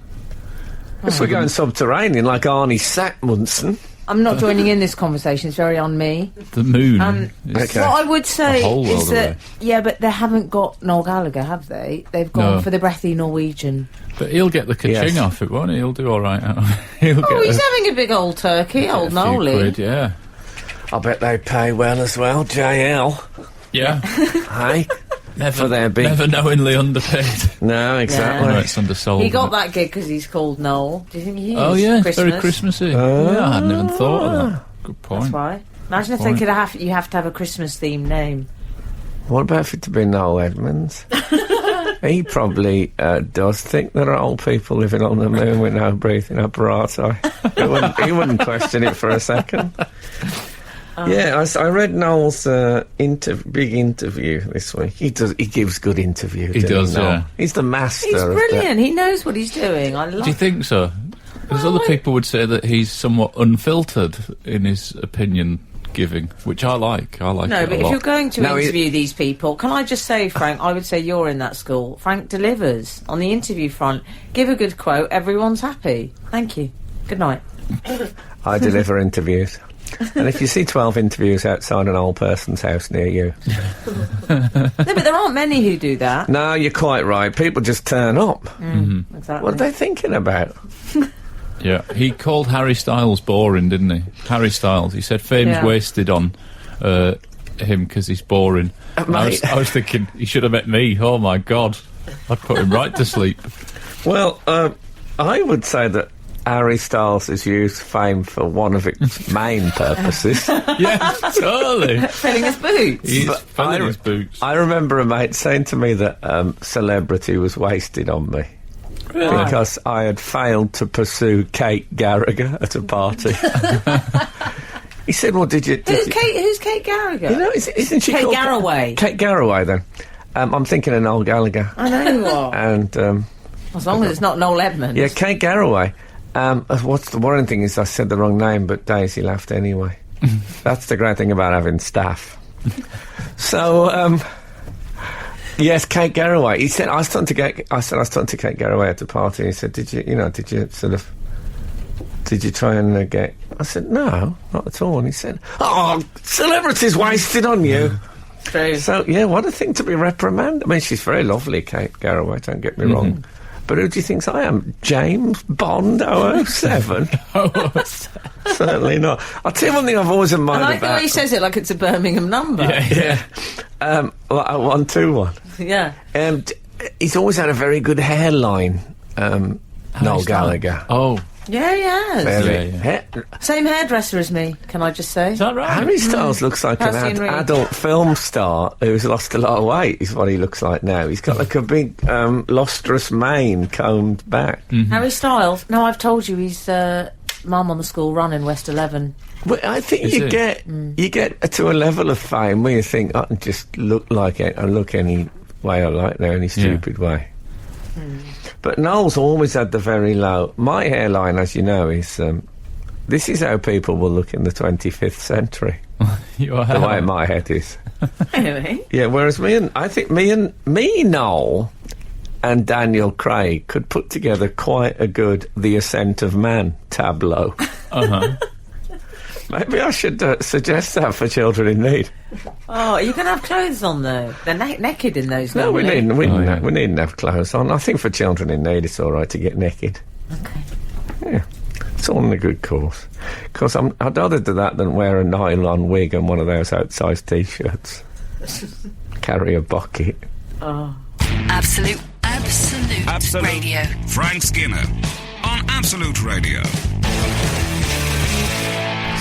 If we're going subterranean, like Arnie Sackmunson. I'm not joining in this conversation. It's very on me. The moon. is- Okay. What I would say The whole world is that, away. yeah, but they haven't got Noel Gallagher, have they? They've gone No. for the breathy Norwegian. But he'll get the ka-ching Yes. off it, won't he? He'll do all right. He'll Oh, get he's having a big old turkey, old a few Noel. quid, yeah. I bet they pay well as well, JL. Yeah. Hey? Never, For their big- never knowingly underpaid. No, exactly. No, it's undersold. He got isn't it? that gig because he's called Noel. Do you think he is? Oh, yeah, it's very Christmas. Christmassy. Yeah, I hadn't even thought of that. Good point. That's why. Imagine if Point. they could you have to have a Christmas-themed name. What about for it to be Noel Edmonds? He probably does think there are old people living on the moon with no breathing apparatus. He wouldn't question it for a second. Yeah, I read Noel's big interview this week. He gives good interviews. He does, Noel? yeah. He's the master. He's of brilliant. He knows what he's doing. I love Do you think so? Because other people would say that he's somewhat unfiltered in his opinion giving, which I like. I like No, it but a if lot. you're going to No, interview these people, can I just say, Frank, I would say you're in that school. Frank delivers on the interview front. Give a good quote, everyone's happy. Thank you. Good night. I deliver interviews. And if you see 12 interviews outside an old person's house near you... No, but there aren't many who do that. No, you're quite right. People just turn up. Exactly. What are they thinking about? Yeah, he called Harry Styles boring, didn't he? Harry Styles. He said fame's Yeah. wasted on him because he's boring. And Mate. I was thinking he should have met me. Oh my God, I'd put him right to sleep. Well, I would say that Harry Styles has used fame for one of its main purposes. Yeah, totally. Filling his boots. He's But filling I- his boots. I remember a mate saying to me that celebrity was wasted on me. Really? Because I had failed to pursue Kate Garriger at a party. He said, well, did you... Who's Kate Garriger? You know, isn't she Kate called... Garraway. Kate Garraway, then. I'm thinking of Noel Gallagher. I know you are. And, as long as it's not Noel Edmonds. yeah, Kate Garraway. What's the worrying thing is I said the wrong name, but Daisy laughed anyway. That's the great thing about having staff. So, yes, Kate Garraway. He said, I was talking to Kate Garraway at the party. He said, did you try and get... I said, no, not at all. And he said, oh, celebrities wasted on you. True. So, yeah, what a thing to be reprimanded. I mean, she's very lovely, Kate Garraway, don't get me wrong. But who do you think I am? James Bond 007? Certainly not. I'll tell you one thing I've always admired I like the about... way he says it like it's a Birmingham number. Yeah. 121. Yeah. He's always had a very good hairline, Noel Gallagher. Oh. Yeah, he has. Very. Same hairdresser as me, can I just say? Is that right? Harry Styles looks like an Percy and Reed. adult film star who's lost a lot of weight, is what he looks like now. He's got like a big lustrous mane combed back. Harry Styles? No, I've told you, he's mum on the school run in West 11. Well, I think Is you it? get to a level of fame where you think, I can just look like it, I look any way I like now, any stupid way. But Noel's always had the very low... My hairline, as you know, is... this is how people will look in the 25th century. Your The way hair. my head is. Really? Yeah, whereas I think me, Noel, and Daniel Craig could put together quite a good The Ascent of Man tableau. Uh-huh. Maybe I should suggest that for children in need. Oh, are you going to have clothes on, though? They're naked in those, No, we normally. needn't have clothes on. I think for children in need, it's all right to get naked. Okay. Yeah, it's all in a good cause. Because I'd rather do that than wear a nylon wig and one of those outsized T-shirts. Carry a bucket. Absolute Radio. Frank Skinner on Absolute Radio.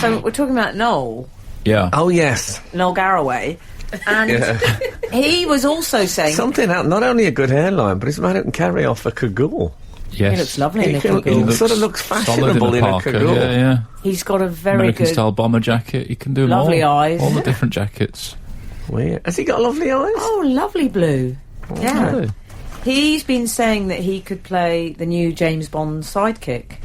So, we're talking about Noel Yeah. Oh, yes. Noel Garraway, and Yeah. he was also saying... Something else, not only a good hairline, but he's made it can carry off a cagoule. Yes. He looks lovely in a He cagoule. sort of looks solid fashionable in a parka, cagoule. Yeah. He's got a very American good... style bomber jacket. You can do them Lovely all. eyes. All the different jackets. Weird. Has he got lovely eyes? Oh, lovely blue. Yeah. Really? He's been saying that he could play the new James Bond sidekick.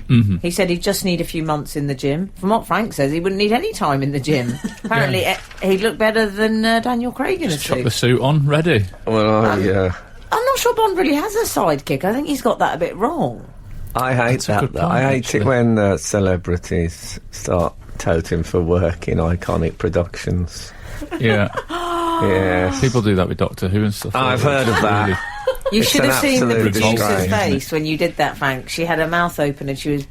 He said he'd just need a few months in the gym. From what Frank says, he wouldn't need any time in the gym. Apparently, he'd look better than Daniel Craig in a Chuck suit. the suit on, ready. Well, yeah. I'm not sure Bond really has a sidekick. I think he's got that a bit wrong. I hate That's a that. good Though. point, I hate actually. it when celebrities start touting for work in iconic productions. Yeah. Yes. People do that with Doctor Who and stuff. I've like heard of that. Really. You It's should an have seen the absolute producer's disgrace, face when you did that, Frank. She had her mouth open and she was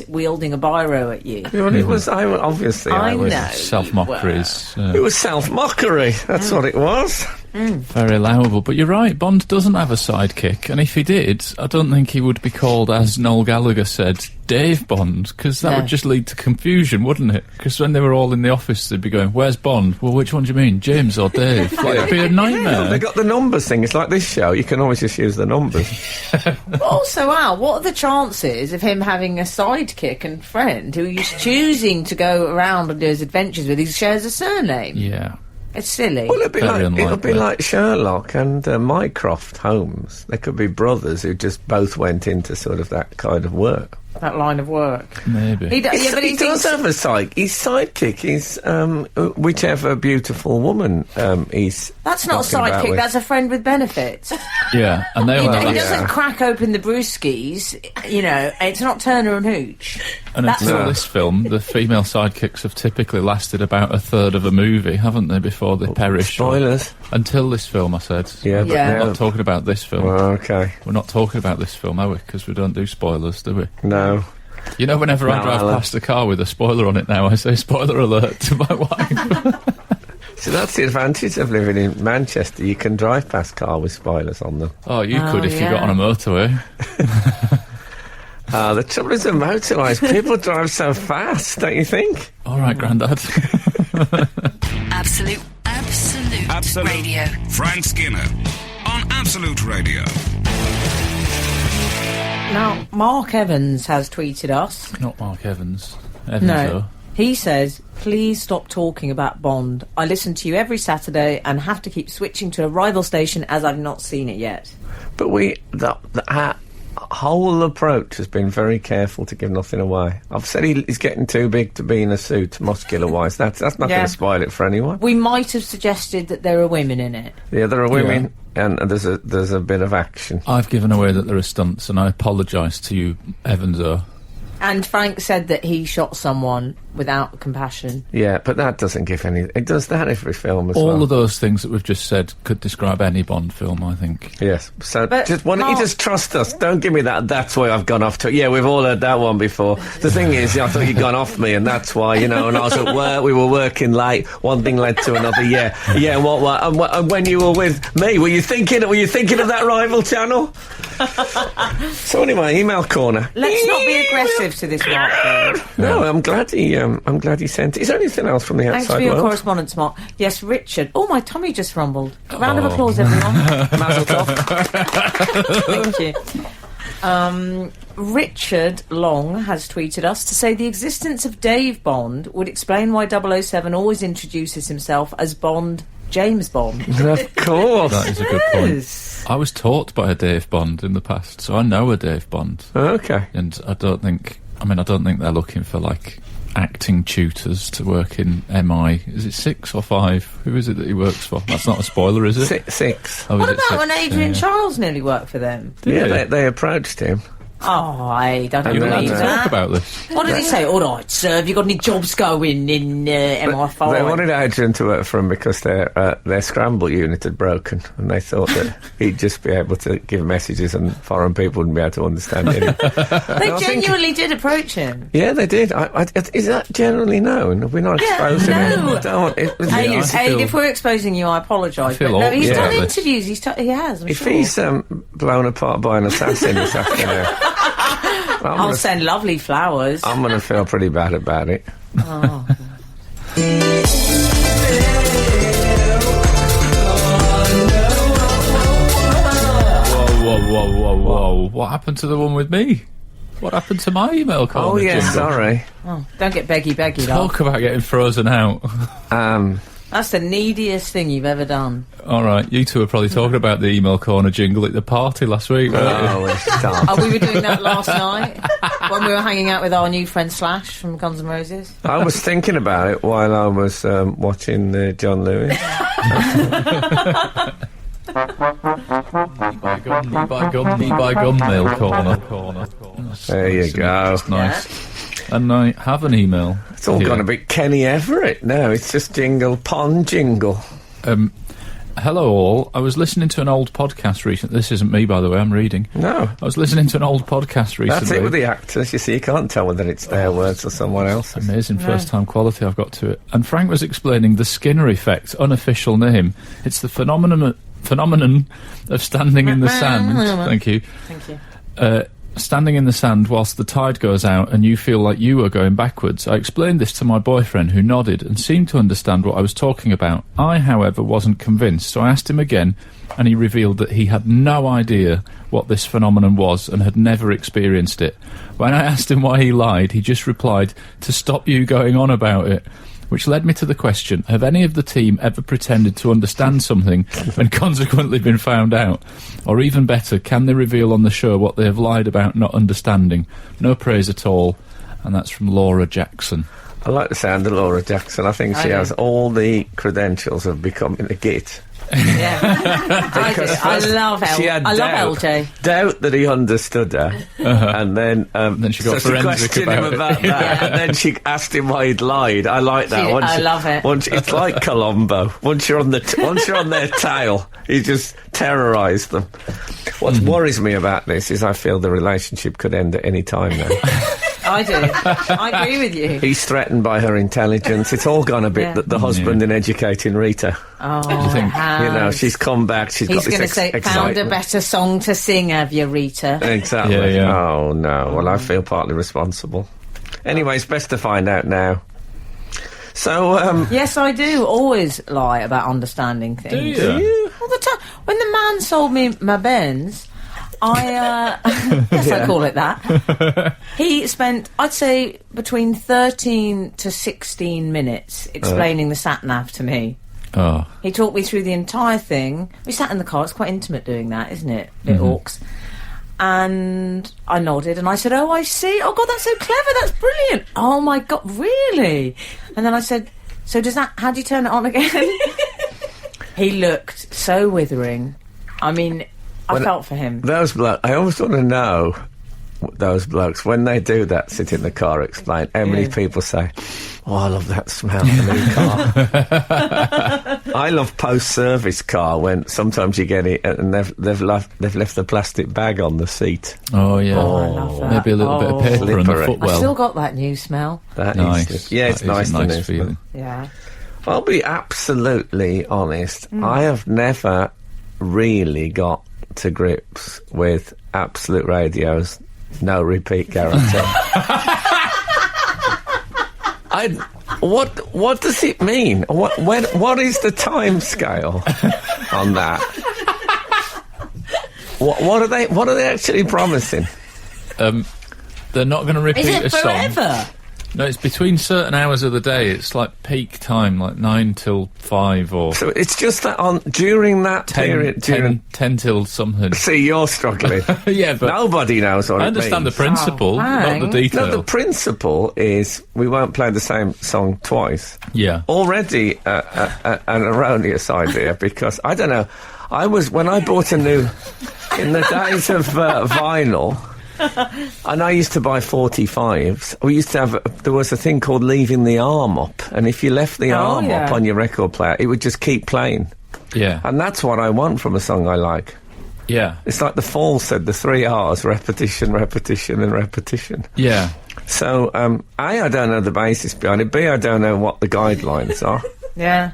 wielding a biro at you. Well, it was. I was. I know. Self-mockery is It was self-mockery. That's what it was. very allowable. But you're right, Bond doesn't have a sidekick. And if he did, I don't think he would be called, as Noel Gallagher said, Dave Bond, because that No. would just lead to confusion, wouldn't it? Because when they were all in the office, they'd be going, where's Bond? Well, which one do you mean, James or Dave? Like, it'd be a nightmare. They got the numbers thing. It's like this show. You can always just use the numbers. Also, Al, what are the chances of him having a sidekick and friend who he's choosing to go around and do his adventures with who shares a surname? Yeah. It's silly. Well, it'll be Very unlikely. like Sherlock and Mycroft Holmes. They could be brothers who just both went into sort of that kind of work. That line of work. Maybe. He but he does have a sidekick. His sidekick is whichever beautiful woman he's. That's not a talking about sidekick, with. that's a friend with benefits. Yeah, and they all have He that. doesn't crack open the brewskis, you know, it's not Turner and Hooch. And That's until No. this film, the female sidekicks have typically lasted about a third of a movie, haven't they, before they perish? Spoilers. Until this film, I said. Yeah, but Yeah. We're now. not talking about this film. Well, okay. We're not talking about this film, are we? Because we don't do spoilers, do we? No. You know, whenever I No, drive Alan. past a car with a spoiler on it now, I say spoiler alert to my wife. So that's the advantage of living in Manchester. You can drive past cars with spoilers on them. Oh, you Oh, could if you yeah. got on a motorway. The trouble is with motorways, people drive so fast, don't you think? All right, Grandad. Absolute Radio. Frank Skinner on Absolute Radio. Now, Mark Evans has tweeted us. Not Mark Evans. Evans, No. though. He says, please stop talking about Bond. I listen to you every Saturday and have to keep switching to a rival station as I've not seen it yet. But our whole approach has been very careful to give nothing away. I've said he's getting too big to be in a suit, muscular-wise. That's not going to spoil it for anyone. We might have suggested that there are women in it. Yeah, there are women, and there's a bit of action. I've given away that there are stunts, and I apologise to you, Evanso. And Frank said that he shot someone without compassion. Yeah, but that doesn't give any... It does that every film as well. All of those things that we've just said could describe any Bond film, I think. Yes. So But why don't you just trust us? Don't give me that, that's why I've gone off to... Yeah, we've all heard that one before. The thing is, I thought you'd gone off me, and that's why, and I was at work, we were working late, one thing led to another, and when you were with me, were you thinking of that rival channel? So anyway, email corner. Let's not be aggressive to this Mark, though. No, I'm glad he sent it. Is there anything else from the Thanks outside for your world? correspondence, Mark. Yes, Richard. Oh, my tummy just rumbled. Round of applause, everyone. Mazel tov. Thank you. Richard Long has tweeted us to say the existence of Dave Bond would explain why 007 always introduces himself as Bond, James Bond. Of course. That is a good point. I was taught by a Dave Bond in the past, so I know a Dave Bond. Okay. And I don't think they're looking for, like, acting tutors to work in MI. Is it 6 or 5? Who is it that he works for? That's not a spoiler, is it? 6. Oh, What is it about 6? when Adrian Charles nearly worked for them? Yeah, they approached him. Oh, I don't You're allowed believe to that. talk about this. What did he say? All right, sir, have you got any jobs going in MI5? They wanted Adrian to work for him because their scramble unit had broken, and they thought that he'd just be able to give messages and foreign people wouldn't be able to understand it. They genuinely did approach him. Yeah, they did. Is that generally known? Have we not exposing him? no. Don't. If we're exposing you, I apologise. I feel But no, he's awful done about this. interviews. He has, I'm If sure. he's blown apart by an assassin this afternoon, I'll send lovely flowers. I'm going to feel pretty bad about it. Oh. Whoa. What happened to the one with me? What happened to my email call? Oh, yeah, sorry. Oh, don't get beggy, Talk about getting frozen out. That's the neediest thing you've ever done. All right, you two were probably talking about the email corner jingle at the party last week, weren't you? Oh, it's dark. Oh, we were doing that last night when we were hanging out with our new friend Slash from Guns N' Roses. I was thinking about it while I was watching John Lewis. Knee by gum mail corner. There you go. That's nice. And I have an email. It's all gone a bit Kenny Everett now. It's just pond jingle. Hello all. I was listening to an old podcast recently. This isn't me, by the way, I'm reading. No. I was listening to an old podcast recently. That's it with the actors. You see, you can't tell whether it's their words or someone else's. Amazing first-time quality I've got to it. And Frank was explaining the Skinner effect, unofficial name. It's the phenomenon of standing in the sand. Thank you. Thank you. Standing in the sand whilst the tide goes out and you feel like you are going backwards. I explained this to my boyfriend, who nodded and seemed to understand what I was talking about. I, however, wasn't convinced, so I asked him again, and he revealed that he had no idea what this phenomenon was and had never experienced it. When I asked him why he lied, he just replied, to stop you going on about it. Which led me to the question, have any of the team ever pretended to understand something and consequently been found out? Or even better, can they reveal on the show what they have lied about not understanding? No praise at all. And that's from Laura Jackson. I like the sound of Laura Jackson. I think she has all the credentials of becoming a git. Yeah. I love LJ. Doubt that he understood her, and then she got so forensic questioned him about that, and then she asked him why he'd lied. I like that. I love it. It's like Columbo. Once you're on their tail, you just terrorise them. What worries me about this is I feel the relationship could end at any time now. I do. I agree with you. He's threatened by her intelligence. It's all gone a bit the husband in educating Rita. Oh, Do you think? You know, she's come back. He's got this going to say, excitement. found a better song to sing, have you, Rita? Exactly. Yeah. Oh, no. Well, I feel partly responsible. Anyway, it's best to find out now. So, Yes, I do always lie about understanding things. Do you? All the time. When the man sold me my Benz, Yes, I call it that. He spent, I'd say, between 13 to 16 minutes explaining the sat-nav to me. Oh. He talked me through the entire thing. We sat in the car. It's quite intimate doing that, isn't it? Bit orcs. And I nodded and I said, oh, I see. Oh, God, that's so clever. That's brilliant. Oh, my God, really? And then I said, so how do you turn it on again? He looked so withering. I mean, I felt for him. Those blokes, I always want to know, those blokes, when they do that, sit in the car, explain, how many people say, oh, I love that smell of the new car. I love post-service car when sometimes you get it and they've left the plastic bag on the seat. Oh, yeah. Oh, I love that. Maybe a little bit of paper on the footwell. I've still got that new smell. That nice. is, yeah, it's nice, a nice feeling. Yeah. I'll be absolutely honest. I have never really got to grips with Absolute Radio's no repeat guarantee. What does it mean? What is the time scale on that? What are they actually promising? They're not going to repeat Is it a song. forever? No, it's between certain hours of the day. It's like peak time, like 9 till 5 or... So it's just that during that 10, period... 10 till something. See, you're struggling. Yeah, but... Nobody knows what I it means. understand the principle, not the detail. No, the principle is we won't play the same song twice. Yeah. Already an erroneous idea, because, I don't know, when I bought a new... In the days of vinyl... And I used to buy 45s. We used to have... There was a thing called leaving the arm up. And if you left the arm up on your record player, it would just keep playing. Yeah. And that's what I want from a song I like. Yeah. It's like the Fall said, the 3 R's, repetition, repetition and repetition. Yeah. So, A, I don't know the basis behind it. B, I don't know what the guidelines are. Yeah.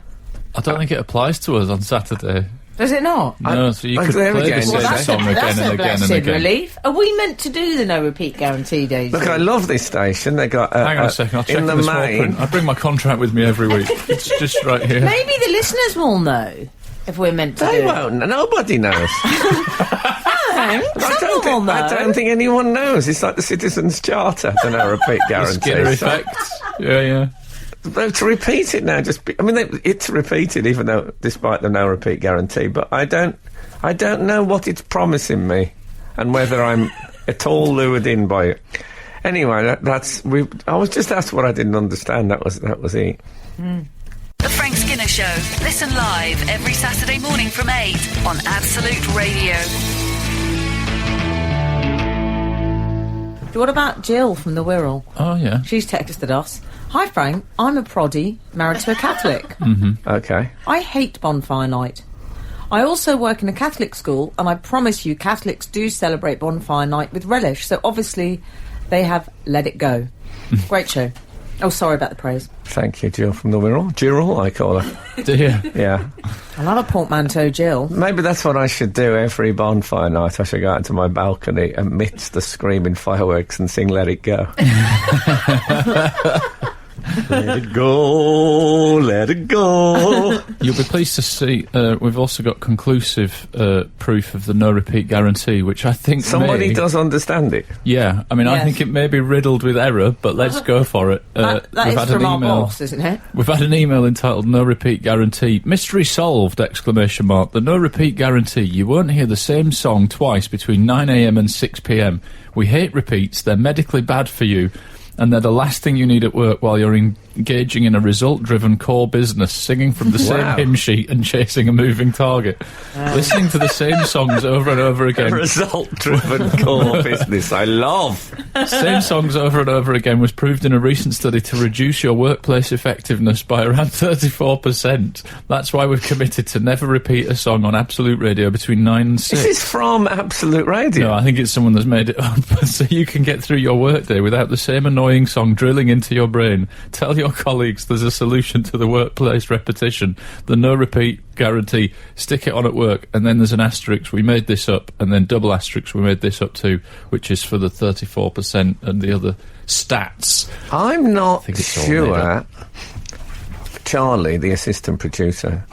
I don't think it applies to us on Saturday. Does it not? No, so you could there play again, the same that's song again That's and a again and blessed again. relief. Are we meant to do the no repeat guarantee days? Look, I love this station. They got... Hang on a second, I'll check in the the small main... print. I bring my contract with me every week. It's just right here. Maybe the listeners will know if we're meant to They do won't. Nobody knows. I don't think anyone knows. It's like the Citizens' Charter, the no repeat The guarantee. Skinner effect. Yeah. But to repeat it now, it's repeated, even though, despite the no repeat guarantee. But I don't know what it's promising me, and whether I'm at all lured in by it. Anyway, I was just asked what I didn't understand. That was it. The Frank Skinner Show. Listen live every Saturday morning from 8 on Absolute Radio. What about Jill from the Wirral? Oh, yeah. She's texted us. Hi, Frank. I'm a proddy, married to a Catholic. Okay. I hate bonfire night. I also work in a Catholic school, and I promise you Catholics do celebrate bonfire night with relish, so obviously they have let it go. Great show. Oh, sorry about the praise. Thank you, Jill from the Wirral. Jill, I call her. Do you? Yeah. I love a portmanteau, Jill. Maybe that's what I should do every bonfire night. I should go out to my balcony amidst the screaming fireworks and sing Let It Go. Let it go, let it go. You'll be pleased to see we've also got conclusive proof of the no repeat guarantee, which I think somebody does understand it. Yeah, I mean, Yes. I think it may be riddled with error, but let's go for it. That we've is had from an our email. boss, isn't it? We've had an email entitled "No Repeat Guarantee." Mystery solved! ! The no repeat guarantee. You won't hear the same song twice between 9 a.m. and 6 p.m. We hate repeats. They're medically bad for you. And they're the last thing you need at work while you're engaging in a result-driven core business, singing from the same hymn sheet and chasing a moving target. Listening to the same songs over and over again. A result-driven core business, I love. Same songs over and over again was proved in a recent study to reduce your workplace effectiveness by around 34%. That's why we've committed to never repeat a song on Absolute Radio between 9 and 6. Is this from Absolute Radio? No, I think it's someone that's made it up, so you can get through your workday without the same annoying song drilling into your brain. Tell your colleagues there's a solution to the workplace repetition, the no repeat guarantee. Stick it on at work, and then there's an asterisk, we made this up, and then double asterisk, we made this up too, which is for the 34% and the other stats. I'm not it's all made sure. up. Charlie, the assistant producer,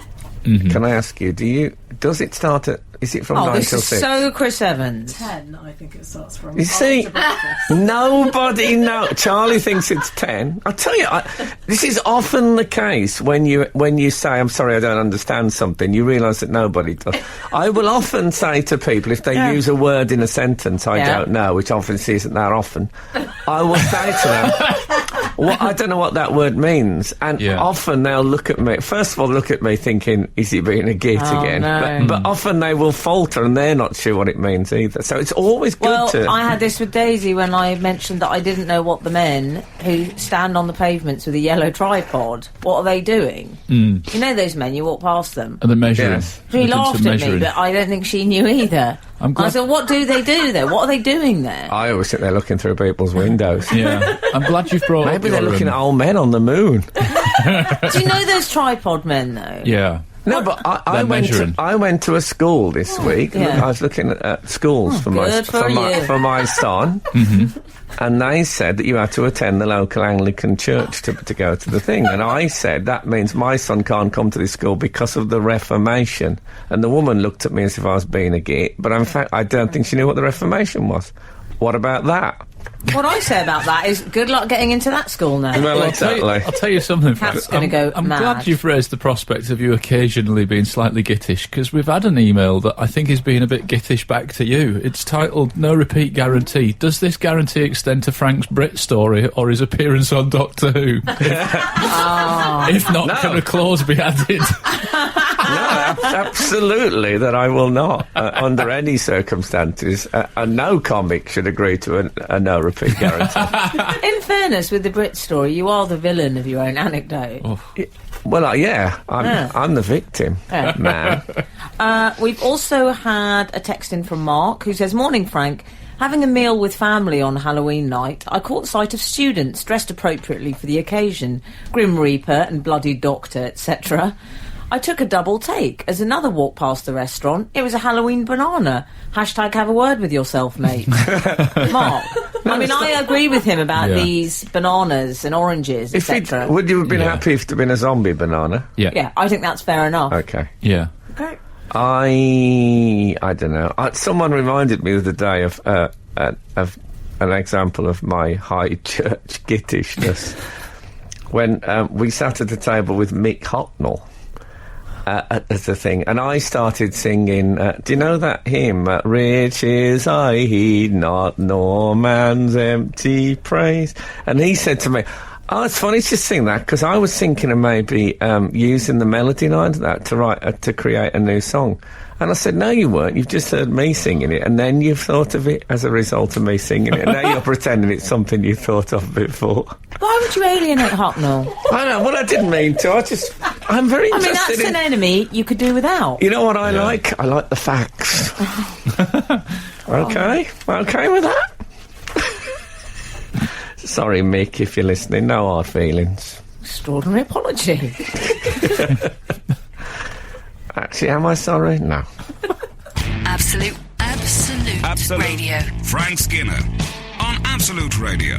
can I ask you, does it start at Is it from Oh, 9 this till is 6? so Chris Evans. 10, I think it starts from. You see, after breakfast. nobody knows. Charlie thinks it's 10. I'll tell you, this is often the case when you say, I'm sorry, I don't understand something, you realise that nobody does. I will often say to people, if they use a word in a sentence I don't know, which obviously isn't that often, I will say to them, well, I don't know what that word means. And often they'll look at me, first of all, look at me thinking, is he being a git again? No. But often they will falter and they're not sure what it means either. So it's always good to... I had this with Daisy when I mentioned that I didn't know what the men who stand on the pavements with a yellow tripod, what are they doing? You know those men, you walk past them. And they're measuring. Yes. She laughed at me, but I don't think she knew either. I said, what do they do there? What are they doing there? I always sit there looking through people's windows. Yeah. I'm glad you've brought Maybe up they're your, looking at old men on the moon. Do you know those tripod men, though? Yeah. No, but I went to a school this week. yeah. I was looking at schools for my son, and they said that you had to attend the local Anglican church to go to the thing. And I said that means my son can't come to this school because of the Reformation. And the woman looked at me as if I was being a git, but in fact I don't think she knew what the Reformation was. What about that? What I say about that is good luck getting into that school now. Well, I'll tell you something, Frank. Cat's gonna go I'm mad. glad you've raised the prospect of you occasionally being slightly gittish, because we've had an email that I think is being a bit gittish back to you. It's titled, No Repeat Guarantee. Does this guarantee extend to Frank's Brit story or his appearance on Doctor Who? If not, can a clause be added? No, absolutely, that I will not, under any circumstances. No comic should agree to a no repeat guarantee. In fairness, with the Brit story, you are the villain of your own anecdote. Well, I'm the victim, man. We've also had a text in from Mark who says, Morning, Frank. Having a meal with family on Halloween night, I caught sight of students dressed appropriately for the occasion, Grim Reaper and Bloody Doctor, etc. I took a double take as another walked past the restaurant. It was a Halloween banana. Hashtag have a word with yourself, mate. Mark. I mean, I agree with him about these bananas and oranges, etc. Would you have been happy if it had been a zombie banana? Yeah. Yeah, I think that's fair enough. Okay. Yeah. Okay. I don't know. Someone reminded me the other day of an example of my high church gittishness when we sat at a table with Mick Hocknell. As a thing, and I started singing. Do you know that hymn? Riches I heed not, nor man's empty praise. And he said to me, "Oh, it's funny to sing that because I was thinking of maybe using the melody lines of that to create a new song." And I said, "No, you weren't. You've just heard me singing it, and then you've thought of it as a result of me singing it. And now you're pretending it's something you thought of before." Why would you alienate Hocknell? I know. Well, I didn't mean to. I'm very interested that's an enemy you could do without. You know what I like? I like the facts. Okay with that? Sorry, Mick, if you're listening. No hard feelings. Extraordinary apology. Actually, am I sorry? No. Absolute Radio. Frank Skinner on Absolute Radio.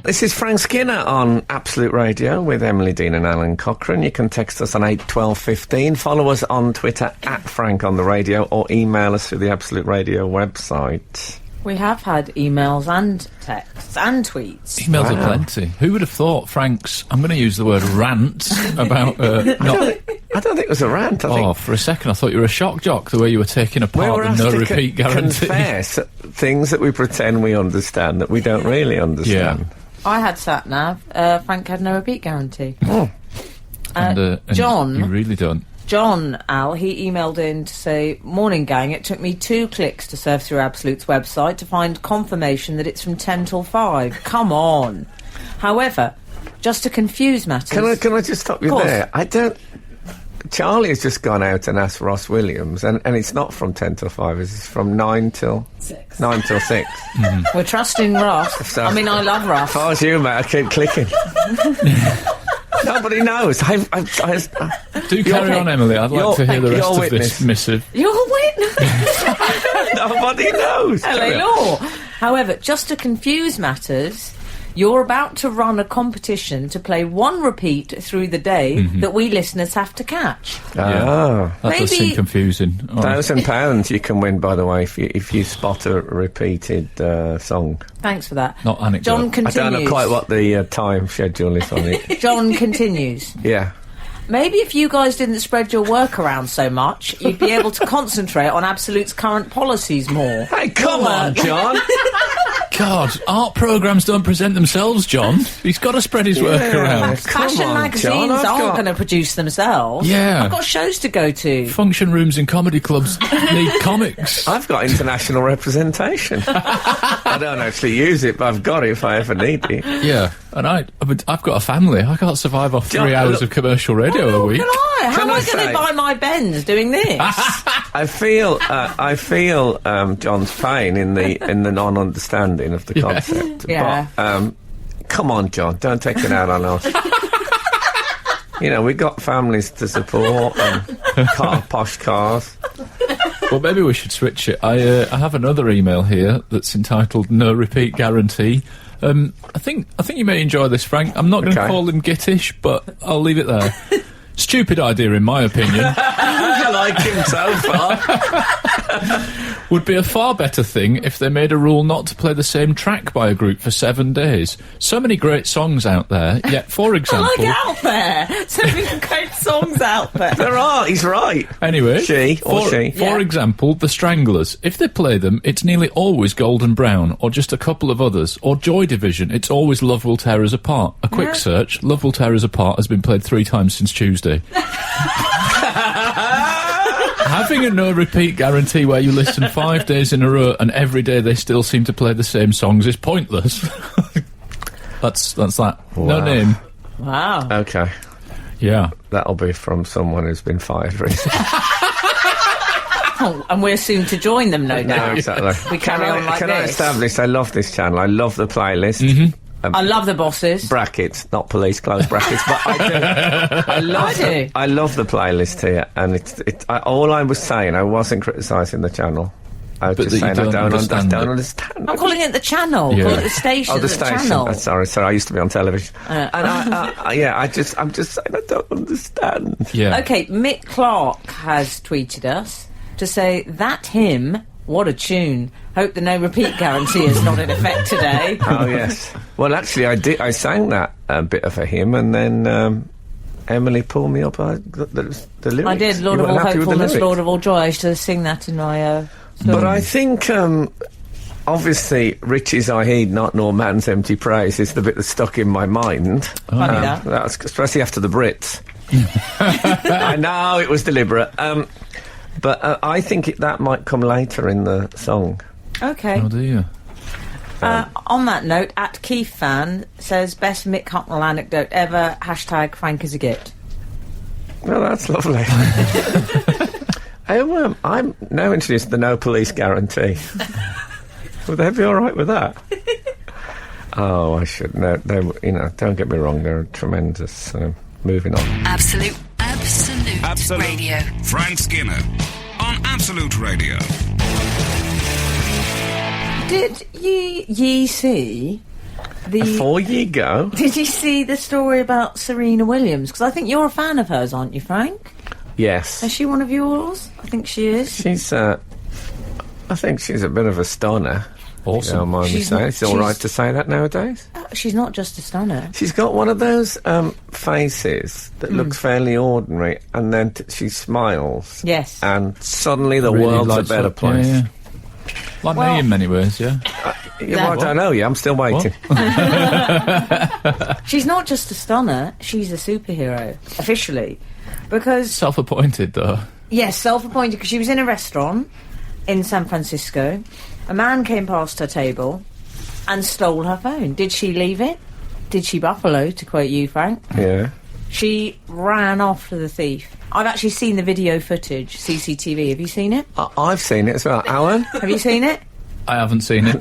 This is Frank Skinner on Absolute Radio with Emily Dean and Alan Cochrane. You can text us on 81215, follow us on Twitter at Frank on the Radio, or email us through the Absolute Radio website. We have had emails and texts and tweets. Emails are plenty. Who would have thought Frank's, I'm going to use the word rant, about not... I don't think it was a rant. I think for a second I thought you were a shock jock, the way you were taking apart the no repeat guarantee. Confess things that we pretend we understand that we don't really understand. Yeah. I had sat-nav. Frank had no repeat guarantee. And John... You really don't. John, Al, he emailed in to say, Morning, gang. It took me 2 clicks to surf through Absolute's website to find confirmation that it's from 10 till 5. Come on. However, just to confuse matters... Can I just stop you there? I don't... Charlie has just gone out and asked Ross Williams, and it's not from 10 till 5, it's from 9 till 6. 9 till 6. We're trusting Ross. So, I mean, I love Ross. As far as you, mate, I keep clicking. Nobody knows. Do carry on, Emily. I'd like to hear the rest of this missive. You're witness. Nobody knows. LA law. However, just to confuse matters, You're about to run a competition to play one repeat through the day that we listeners have to catch. Ah. That does seem confusing. Oh. £1,000 you can win, by the way, if you spot a repeated song. Thanks for that. Not anecdote. John continues. I don't know quite what the time schedule is on it. John continues. Yeah. Maybe if you guys didn't spread your work around so much, you'd be able to concentrate on Absolute's current policies more. Hey, come on, John! God, art programmes don't present themselves, John. He's got to spread his work around. Fashion on, magazines John, aren't going to produce themselves. Yeah. I've got shows to go to. Function rooms in comedy clubs need comics. I've got international representation. I don't actually use it, but I've got it if I ever need it. Yeah, and I've got a family. I can't survive off 3 hours of commercial radio a week. How Can am I I going say- to buy my Benz doing this? I feel John's pain in the non-understanding of the concept. Yeah. But, come on, John, don't take it out on us. You know, we've got families to support and posh cars. Well, maybe we should switch it. I have another email here that's entitled "No Repeat Guarantee." I think you may enjoy this, Frank. I'm not going to call him gittish, but I'll leave it there. Stupid idea, in my opinion. I like him so far. Would be a far better thing if they made a rule not to play the same track by a group for 7 days. So many great songs out there, yet, for example... out there! So many great songs out there. There are, he's right. Anyway, For example, The Stranglers. If they play them, it's nearly always Golden Brown, or just a couple of others. Or Joy Division, it's always Love Will Tear Us Apart. A quick search, Love Will Tear Us Apart has been played 3 times since Tuesday. Having a no-repeat guarantee where you listen 5 days in a row and every day they still seem to play the same songs is pointless. That's that. Wow. No name. Wow. Okay. Yeah. That'll be from someone who's been fired recently. Oh, and we're soon to join them, no doubt. No, exactly. We carry on like Can this. I establish, I love this channel, I love the playlist. I love the bosses. Brackets, not police, close brackets, but I do. I love the playlist here, and all I was saying, I wasn't criticising the channel. I was just saying I don't understand. I'm calling it the channel. Yeah. Call it the station. Oh, the station. Channel. Sorry, I used to be on television. And I'm just saying I don't understand. Yeah. Okay, Mick Clark has tweeted us to say that hymn. What a tune. Hope the no repeat guarantee is not in effect today. Oh, yes. Well, actually, I sang that bit of a hymn, and then Emily pulled me up the lyrics. I did. Lord You of all weren't happy with the hopefulness, lyrics? Lord of all joy. I used to sing that in my... But I think, obviously, Richie's I heed not nor man's empty praise is the bit that's stuck in my mind. Funny that. That's especially after the Brits. I know it was deliberate. But I think that might come later in the song. Okay. Oh, dear. On that note, at Keith Fan says, best Mick Hucknall anecdote ever, # Frank is a git. Well, that's lovely. I'm now introduced the no police guarantee. Would they be all right with that? Oh, I should know. Don't get me wrong, they're tremendous. Moving on. Absolute Radio. Frank Skinner on Absolute Radio. Did ye see the... Before you go... Did you see the story about Serena Williams? Because I think you're a fan of hers, aren't you, Frank? Yes. Is she one of yours? I think she is. She's, I think she's a bit of a stunner. Awesome. Don't mind me saying. It's all right to say that nowadays. She's not just a stunner. She's got one of those faces that looks fairly ordinary, and then she smiles. Yes. And suddenly the Really world's a lights better up. place. Yeah. Like me in many ways, yeah. I don't know. Yeah, I'm still waiting. She's not just a stunner, she's a superhero, officially. Because... Self-appointed, though. Yes, self-appointed, because she was in a restaurant in San Francisco. A man came past her table and stole her phone. Did she leave it? Did she buffalo, to quote you, Frank? Yeah. She ran after the thief. I've actually seen the video footage, CCTV. Have you seen it? I've seen it as well. Alan? Have you seen it? I haven't seen it.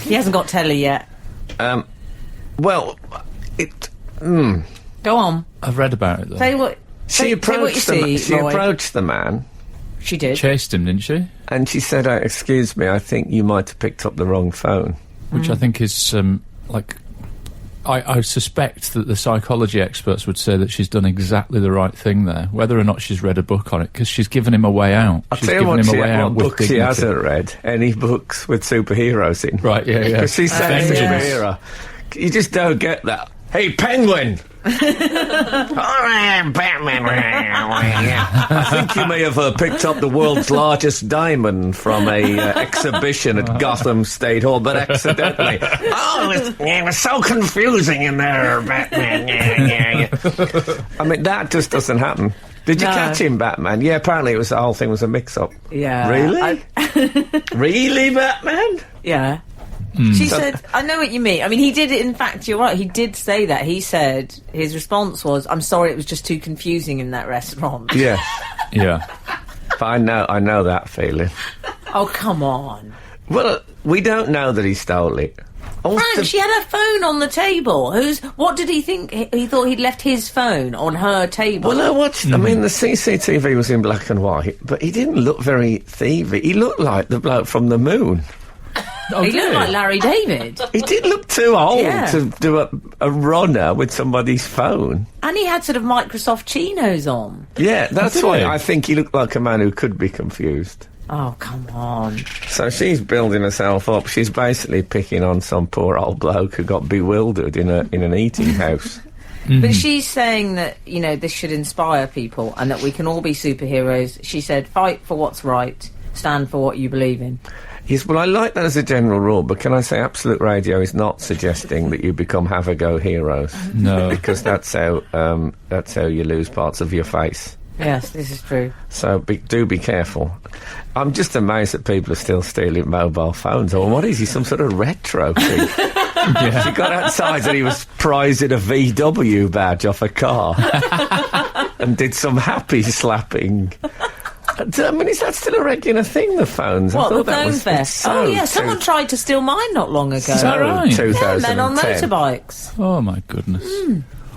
He hasn't got telly yet. Well, it... Go on. I've read about it, though. Say what... She approached the man. She did. Chased him, didn't she? And she said, excuse me, I think you might have picked up the wrong phone. which I think is I suspect that the psychology experts would say that she's done exactly the right thing there, whether or not she's read a book on it, because she's given him a way out. I'll She's tell you given what, him a way out with books she dignity. hasn't read. Any books with superheroes in. Right, yeah. Because she's saying Avengers. superhero. You just don't get that. Hey, Penguin! I'm Batman. I think you may have picked up the world's largest diamond from a exhibition at Gotham State Hall, but accidentally. It was so confusing in there, Batman. I mean, that just doesn't happen. Did you catch him, Batman? Yeah, apparently the whole thing was a mix-up. Yeah. Really? Really, Batman? Yeah. She said, I know what you mean. I mean, he did it, in fact, you're right, he did say that. He said, his response was, I'm sorry, it was just too confusing in that restaurant. Yeah. Yeah. But I know that feeling. Oh, come on. Well, we don't know that he stole it. Frank, she had her phone on the table. What did he think? He thought he'd left his phone on her table. Well, I watched. I mean, the CCTV was in black and white, but he didn't look very thievy. He looked like the bloke from the moon. Oh, he looked like Larry David. He did look too old Yeah. to do a runner with somebody's phone. And he had sort of Microsoft chinos on. Yeah, that's Did why he? I think he looked like a man who could be confused. Oh, come on. So she's building herself up. She's basically picking on some poor old bloke who got bewildered in an eating house. But she's saying that, this should inspire people and that we can all be superheroes. She said, fight for what's right, stand for what you believe in. Yes, well, I like that as a general rule, but can I say Absolute Radio is not suggesting that you become have-a-go heroes. No. Because that's how you lose parts of your face. Yes, this is true. So do be careful. I'm just amazed that people are still stealing mobile phones. Or what is he, some sort of retro thing? Yeah. He got outside and he was prizing a VW badge off a car and did some happy slapping. I mean, is that still a regular thing, the phones? What, I the thought that phone was theft? so Oh, yeah, someone tried to steal mine not long ago. Is that right? Yeah, 2010. men on motorbikes. Oh, my goodness.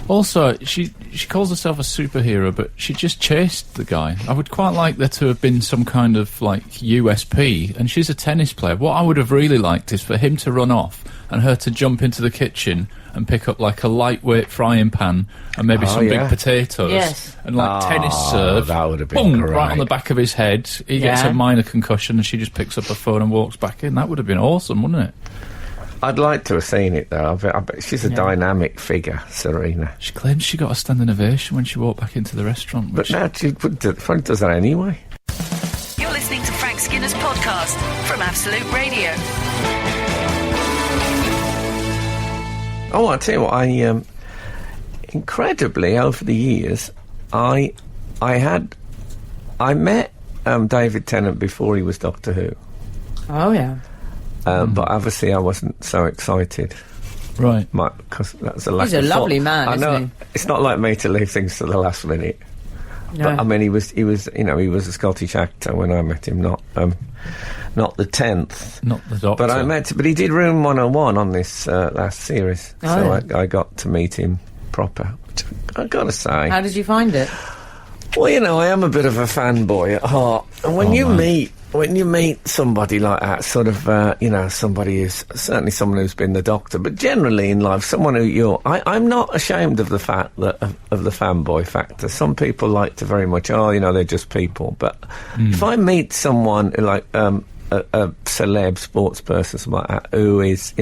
Also, she calls herself a superhero, but she just chased the guy. I would quite like there to have been some kind of, USP, and she's a tennis player. What I would have really liked is for him to run off and her to jump into the kitchen and pick up, a lightweight frying pan and maybe some big potatoes. Yes. And, tennis serve. That would have been boom, great. right on the back of his head. He gets Yeah. a minor concussion and she just picks up her phone and walks back in. That would have been awesome, wouldn't it? I'd like to have seen it, though. I bet she's a dynamic figure, Serena. She claims she got a standing ovation when she walked back into the restaurant. But now she does that anyway. You're listening to Frank Skinner's podcast from Absolute Radio. Oh, I tell you what, incredibly over the years, I met David Tennant before he was Doctor Who, Oh, yeah. but obviously I wasn't so excited. Right. Because that's a lack He's a of thought. lovely man, I know isn't it's not like me to leave things to the last minute. No. But I mean, he was he was a Scottish actor when I met him, not the 10th. Not the Doctor. But he did Room 101 on this last series, I got to meet him proper. Which I gotta say, How did you find it? well, I am a bit of a fanboy at heart, and when you meet somebody like that, sort of, somebody who's certainly someone who's been the Doctor, but generally in life, someone who I'm not ashamed of the fact that of the fanboy factor. Some people like to very much, they're just people. But if I meet someone like a celeb sports person, something like that, who is,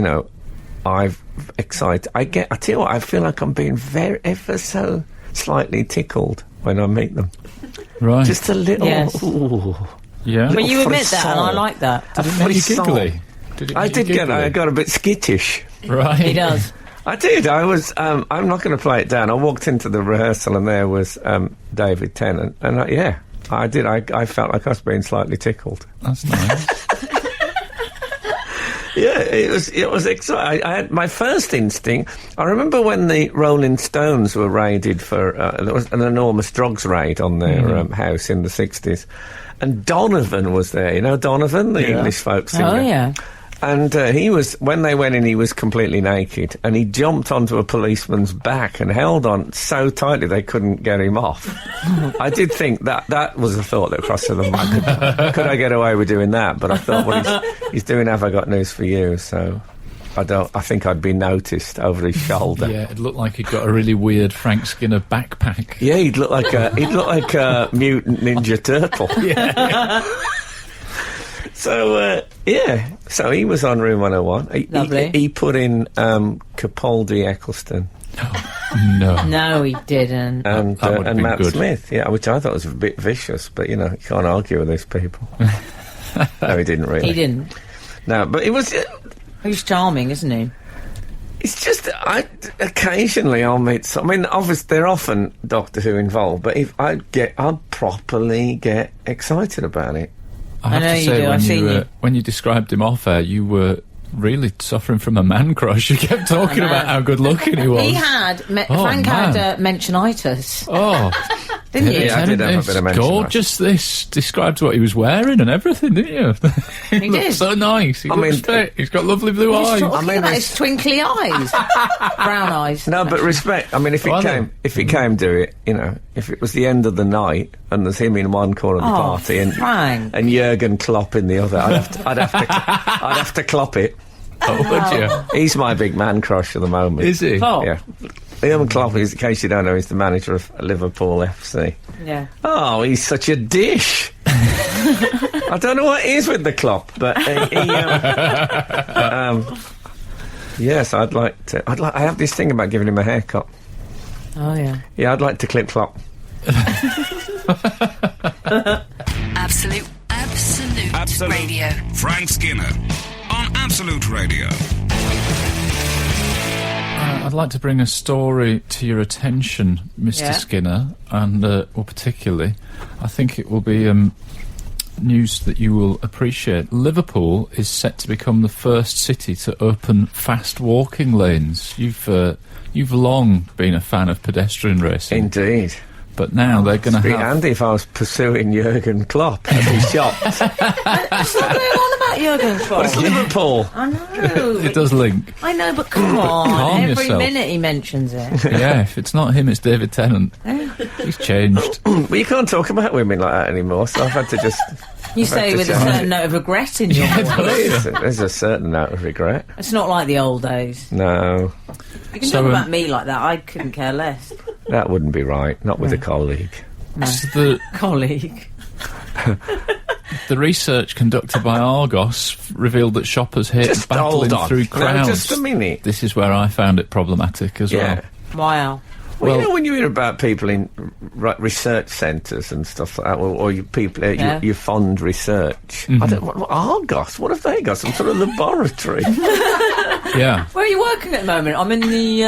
I've excited. I tell you what, I feel like I'm being ever so slightly tickled when I meet them. Right. Just a little. Yes. Ooh. Yeah. But you admit that, and I frisson. like that. Did it make you frisson. giggly? I got a bit skittish. Right. He does. I did. I was. I'm not going to play it down. I walked into the rehearsal and there was David Tennant, and I did. I felt like I was being slightly tickled. That's nice. Yeah, it was exciting. I had my first instinct. I remember when the Rolling Stones were raided for there was an enormous drugs raid on their house in the 60s, and Donovan was there. You know Donovan, the English folk singer. Oh, yeah. And when they went in, he was completely naked, and he jumped onto a policeman's back and held on so tightly they couldn't get him off. I did think that was a thought that crossed to the mind. Could I get away with doing that? But I thought, well, he's doing Have I Got News for You, so... I think I'd be noticed over his shoulder. Yeah, it looked like he'd got a really weird Frank Skinner backpack. Yeah, he'd look like a mutant Ninja Turtle. Yeah. So he was on Room 101. Lovely. He put in Capaldi Eccleston. No. He didn't. And That would've been Matt good. Smith, which I thought was a bit vicious, but you can't argue with these people. No, he didn't really. He didn't. No, but it was. He's charming, isn't he? It's just occasionally I'll meet. I mean, obviously they're often Doctor Who involved, but if I'd properly get excited about it. I have know to you say, do, I've seen you. when you described him off air, you were really suffering from a man crush. You kept talking about how good looking he was. He had. Frank had mentionitis. Oh, Didn't you? Yeah, I did have a bit of mention. gorgeous. This described what he was wearing and everything, didn't you? He looked did. so nice. He looks fit. He's got lovely blue eyes. Talking about his twinkly eyes, brown eyes. No, but respect. I mean, if he came to it, if it was the end of the night and there's him in one corner of the party and Frank. Jurgen Klopp in the other, I'd have to clop it. Oh, would you? He's my big man crush at the moment. Is he? Oh. Yeah. Liam Klopp, in case you don't know, he's the manager of Liverpool FC. Yeah. Oh, he's such a dish. I don't know what it is with the Klopp, but yes, I have this thing about giving him a haircut. Oh yeah. Yeah, I'd like to clip Klopp. Absolute Radio. Frank Skinner on Absolute Radio. I'd like to bring a story to your attention, Mr. Yeah. Skinner, and particularly, I think it will be news that you will appreciate. Liverpool is set to become the first city to open fast walking lanes. You've long been a fan of pedestrian racing. Indeed. But now they're going to It'd be have... handy if I was pursuing Jurgen Klopp as he shot. What's going on about Jurgen Klopp? It's Liverpool. I know. It does link. I know, but come on. Calm Every yourself. minute he mentions it. Yeah, if it's not him, it's David Tennant. He's changed. Well, you can't talk about women like that anymore, so I've had to just... You say with a certain note of regret in your voice. There's a certain note of regret. It's not like the old days. No, You can So, talk about me like that. I couldn't care less. that wouldn't be right. Not with a colleague. So the Colleague. research conducted by Argos revealed that shoppers hate Just battling hold on. through No, crowds. just a minute. This is where I found it problematic as Yeah. well. Wow. Well, you know, when you hear about people in research centres and stuff like that, or you people, Yeah. you fund research. I don't. What Argos? What have they got? Some sort of laboratory? Yeah. Where are you working at the moment? I'm in the.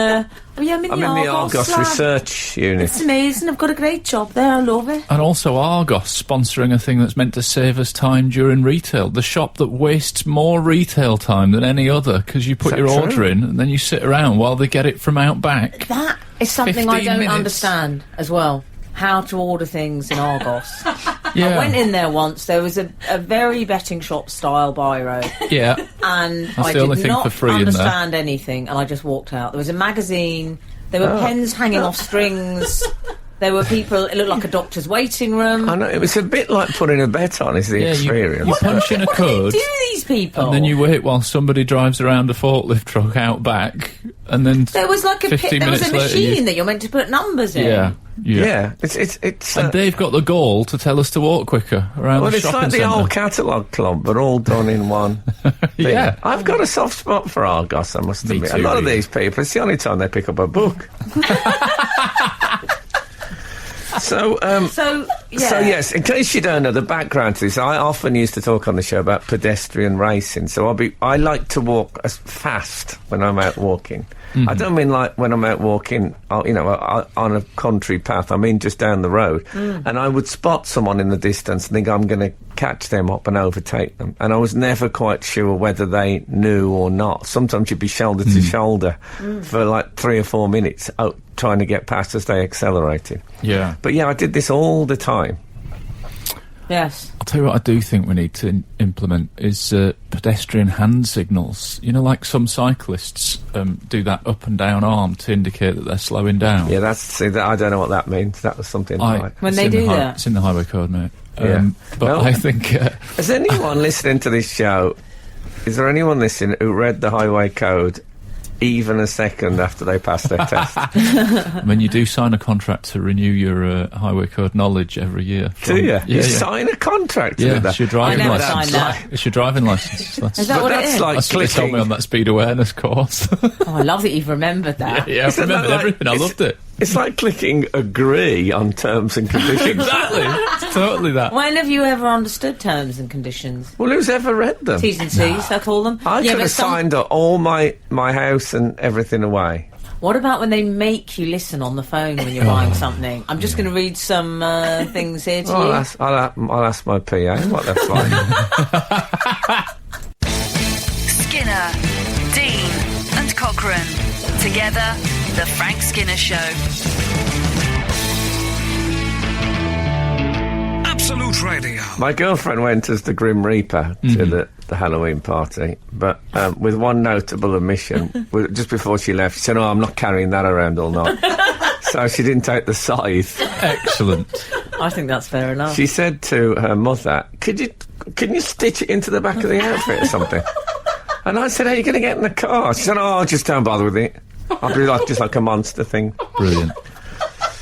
I'm in I'm in the Argos lab. research unit. It's amazing. I've got a great job there. I love it. And also Argos sponsoring a thing that's meant to save us time during retail. The shop that wastes more retail time than any other because you put that your true? order in and then you sit around while they get it from out back. That is something I 15 don't minutes. understand as well. How to order things in Argos. Yeah. I went in there once. There was a very betting shop style biro, Yeah. and That's I the only did thing not for free in there. understand anything, and I just walked out. There was a magazine. There were pens hanging off strings. There were people. It looked like a doctor's waiting room. I know it was a bit like putting a bet on. Is the Yeah, experience? you punch in a What do code they do, these people? and then you wait while somebody drives around a forklift truck out back and then There was like a 15 there was a minutes later machine that you're meant to put numbers in. Yeah. Yeah, it's. And they've got the goal to tell us to walk quicker around Well, the it's shopping like the centre. old catalogue club, but all done in one thing. Yeah. I've got a soft spot for Argos, I must Me admit. too, A lot of really. these people, it's the only time they pick up a book. So, yes, in case you don't know, the background to this, I often used to talk on the show about pedestrian racing. So I like to walk as fast when I'm out walking. I don't mean like when I'm out walking, on a country path. I mean just down the road. And I would spot someone in the distance and think I'm going to catch them up and overtake them. And I was never quite sure whether they knew or not. Sometimes you'd be shoulder to shoulder for like 3 or 4 minutes trying to get past as they accelerated. Yeah. But yeah, I did this all the time. Yes. I'll tell you what I do think we need to implement is pedestrian hand signals. You know, like some cyclists do that up and down arm to indicate that they're slowing down. Yeah, I don't know what that means. That was something like... When It's they in the do that. It's in the highway code, mate. Yeah. But No. I think... Has anyone listening to this show Is there anyone listening who read the highway code even a second after they passed their test? I mean, you do sign a contract to renew your highway code knowledge every year. Do you? Yeah, You sign a contract to Yeah, do that? it's your driving I never license. signed that. It's your driving license. Is that what it that's is? like That's what they told me clicking. on that speed awareness course. Oh, I love that you've remembered that. Yeah, I Isn't that remembered like- everything. I loved it. It's like clicking agree on terms and conditions. Exactly. It's totally that. When have you ever understood terms and conditions? Well, who's ever read them? T's and C's, I call them. I could but have signed all my house and everything away. What about when they make you listen on the phone when you're buying something? I'm just going to read some things here to Well, you. I'll ask my PA what that's like. Skinner, Dean, and Cochrane. Together, The Frank Skinner Show. Absolute Radio. My girlfriend went as the Grim Reaper to the Halloween party, but with one notable omission. Just before she left, she said, "Oh, I'm not carrying that around all night." So she didn't take the scythe. Excellent. I think that's fair enough. She said to her mother, can you stitch it into the back of the outfit or something? And I said, "How are you going to get in the car?" She said, "Oh, just don't bother with it. I'll do just like a monster thing." Brilliant.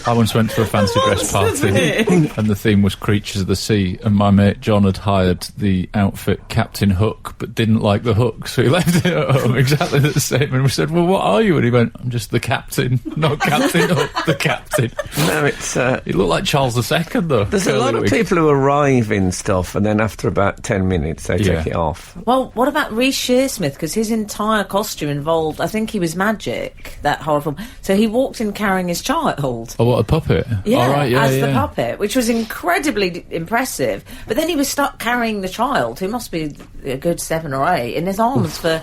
I once went to a fancy dress party and the theme was Creatures of the Sea, and my mate John had hired the outfit Captain Hook but didn't like the hook, so he left it at home exactly the same, and we said, "Well, what are you?" And he went, "I'm just the captain, not Captain Hook, the captain." No, it's... He looked like Charles II though. There's a lot of people who arrive in stuff and then after about 10 minutes they take it off. Well, what about Reece Shearsmith? Because his entire costume involved, I think he was magic, that horror film. So he walked in carrying his child. Oh, what, a puppet? Yeah, All right, yeah, as yeah. the puppet, which was incredibly impressive. But then he was stuck carrying the child, who must be a good 7 or 8, in his arms for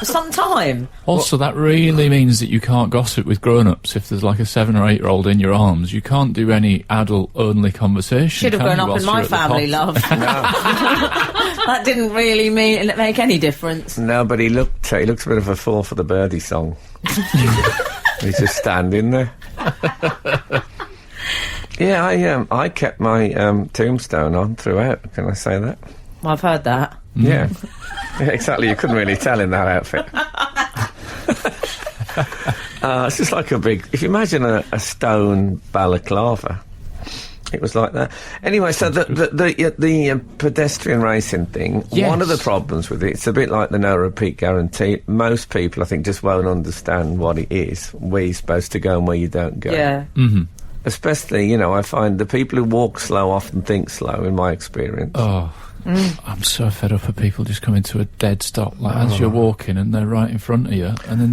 some time. Also, that really means that you can't gossip with grown-ups if there's like a 7 or 8-year-old in your arms. You can't do any adult-only conversation. Should have can grown you, up in whilst my you're at the family, pop? love. That didn't really make any difference. No, but he looked a bit of a fool for the birdie song. He's just standing there. Yeah, I kept my tombstone on throughout. Can I say that? Well, I've heard that. Yeah. Yeah, exactly. You couldn't really tell in that outfit. It's just like a big... If you imagine a stone balaclava, it was like that. Anyway, so the pedestrian racing thing, Yes. one of the problems with it, it's a bit like the no repeat guarantee. Most people, I think, just won't understand what it is, where you're supposed to go and where you don't go. Yeah. Especially, I find the people who walk slow often think slow, in my experience. Oh, I'm so fed up of people just coming to a dead stop, like as you're walking and they're right in front of you, and then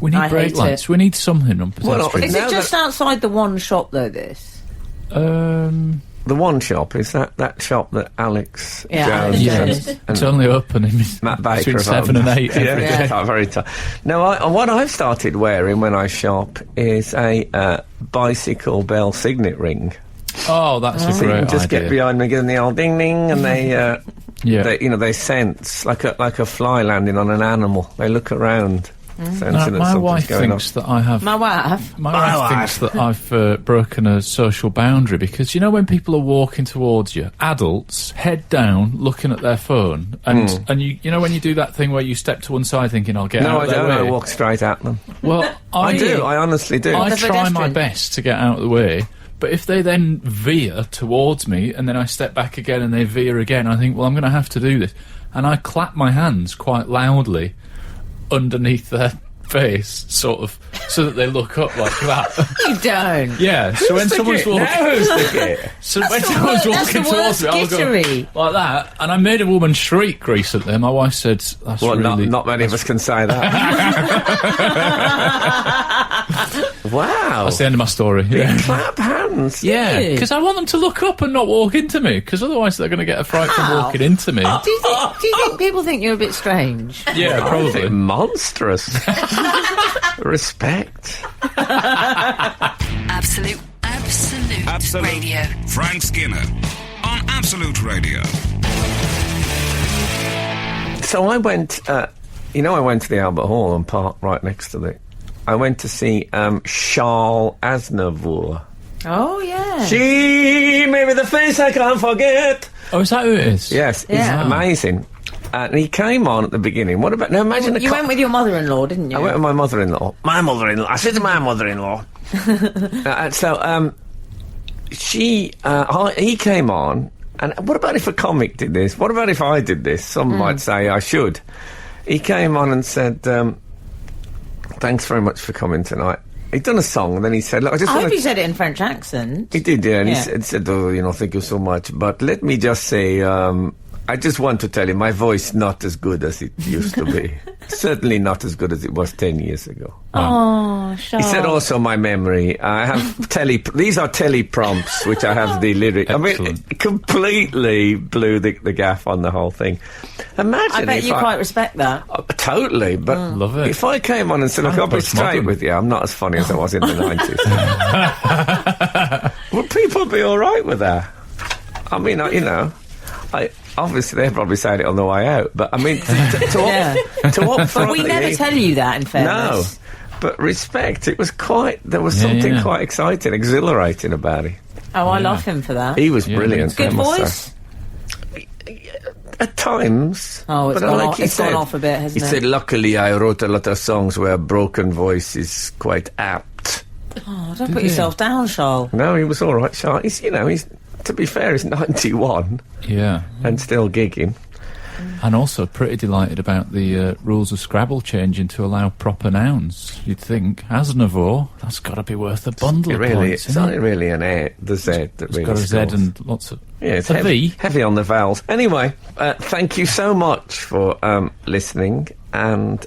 we need I brake hate lights, it. we need something on Well, pedestrians. Is Now it just outside the one shop, though, this? The one shop, is that shop that Alex Yeah, Jones yeah, and it's only open in Matt Baker between have 7 and 8 every yeah, day. it's very tough. No, what I've started wearing when I shop is a bicycle bell signet ring. Oh, that's a So you great can just idea. get behind me, give the old ding ding, and they, Yeah. they sense like a fly landing on an animal. They look around, sensing Now, that my something's wife going on. thinks that I have. My wife. My wife thinks that I've broken a social boundary because when people are walking towards you, adults, head down, looking at their phone, and you know when you do that thing where you step to one side thinking I'll get No, out I of their don't. I way. walk straight at them. Well, I do. I honestly do. I The try my pedestrian. best to get out of the way. But if they then veer towards me and then I step back again and they veer again, I think, well, I'm going to have to do this. And I clap my hands quite loudly underneath their face, sort of, so that they look up like that. You don't. Yeah, so when someone's walking... Who's the kid? So when someone's That's walking the towards me, I'll worst go gittery. like that. And I made a woman shriek recently. My wife said, "That's Well, really not many of us can say that. Wow. that's the end of my story." Yeah, Clap hands. yeah, Really? because I want them to look up and not walk into me. Because otherwise, they're going to get a fright from How? walking into me. Do you think people think you're a bit strange? Yeah, I probably. think monstrous. Respect. Absolute Radio. Frank Skinner on Absolute Radio. So I went, I went to the Albert Hall and parked right next to it. I went to see Charles Aznavour. Oh, yeah. She may be the face I can't forget. Oh, is that who it is? Yes, he's Yeah. amazing. And he came on at the beginning. What about... Now, imagine... You went with your mother-in-law, didn't you? I went with my mother-in-law. My mother-in-law. I said to my mother-in-law. He came on, and what about if a comic did this? What about if I did this? Some might say I should. He came on and said, thanks very much for coming tonight. He'd done a song, and then he said, look, I hope he said it in French accent. He did, yeah, and he said, oh, thank you so much, but let me just say, I just want to tell you, my voice not as good as it used to be. Certainly not as good as it was 10 years ago. Oh, sure. He said also my memory. I have these are teleprompts, which I have the lyric. I mean, it completely blew the gaff on the whole thing. Imagine I bet you quite respect that. Totally, but love it. If I came on and said, look, I'll be straight with you, I'm not as funny as I was in the 90s. Would people be all right with that? I mean, obviously, they're probably saying it on the way out, but I mean, but we never tell you that, in fairness. No, but respect. It was there was something quite exciting, exhilarating about it. Oh, I love him for that. He was brilliant. Good voice? At times. Oh, it's gone off a bit, hasn't it? He said, luckily, I wrote a lot of songs where a broken voice is quite apt. Oh, don't put yourself down, Charles. No, he was all right, Charles. He's to be fair, he's 91. Yeah. And still gigging. And also pretty delighted about the rules of Scrabble changing to allow proper nouns. You'd think, Aznavour, that's got to be worth a bundle of points. It's only really an A, the Z that it's really got a scores. Z and lots of... Yeah, it's V. Heavy on the vowels. Anyway, thank you so much for listening, and...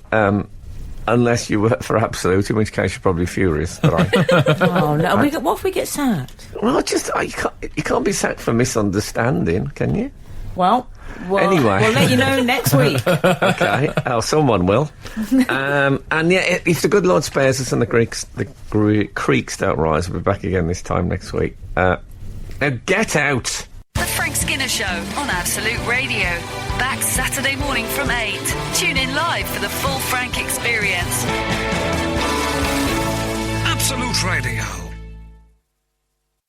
unless you work for Absolute, in which case you're probably furious. But oh, no. What if we get sacked? Well, you can't be sacked for misunderstanding, can you? Well, anyway. We'll let you know next week. Okay, someone will. And yeah, if the good Lord spares us and the creeks don't rise, we'll be back again this time next week. Now get out! The Frank Skinner Show on Absolute Radio. Back Saturday morning from 8. Tune in live for the full Frank experience. Absolute Radio.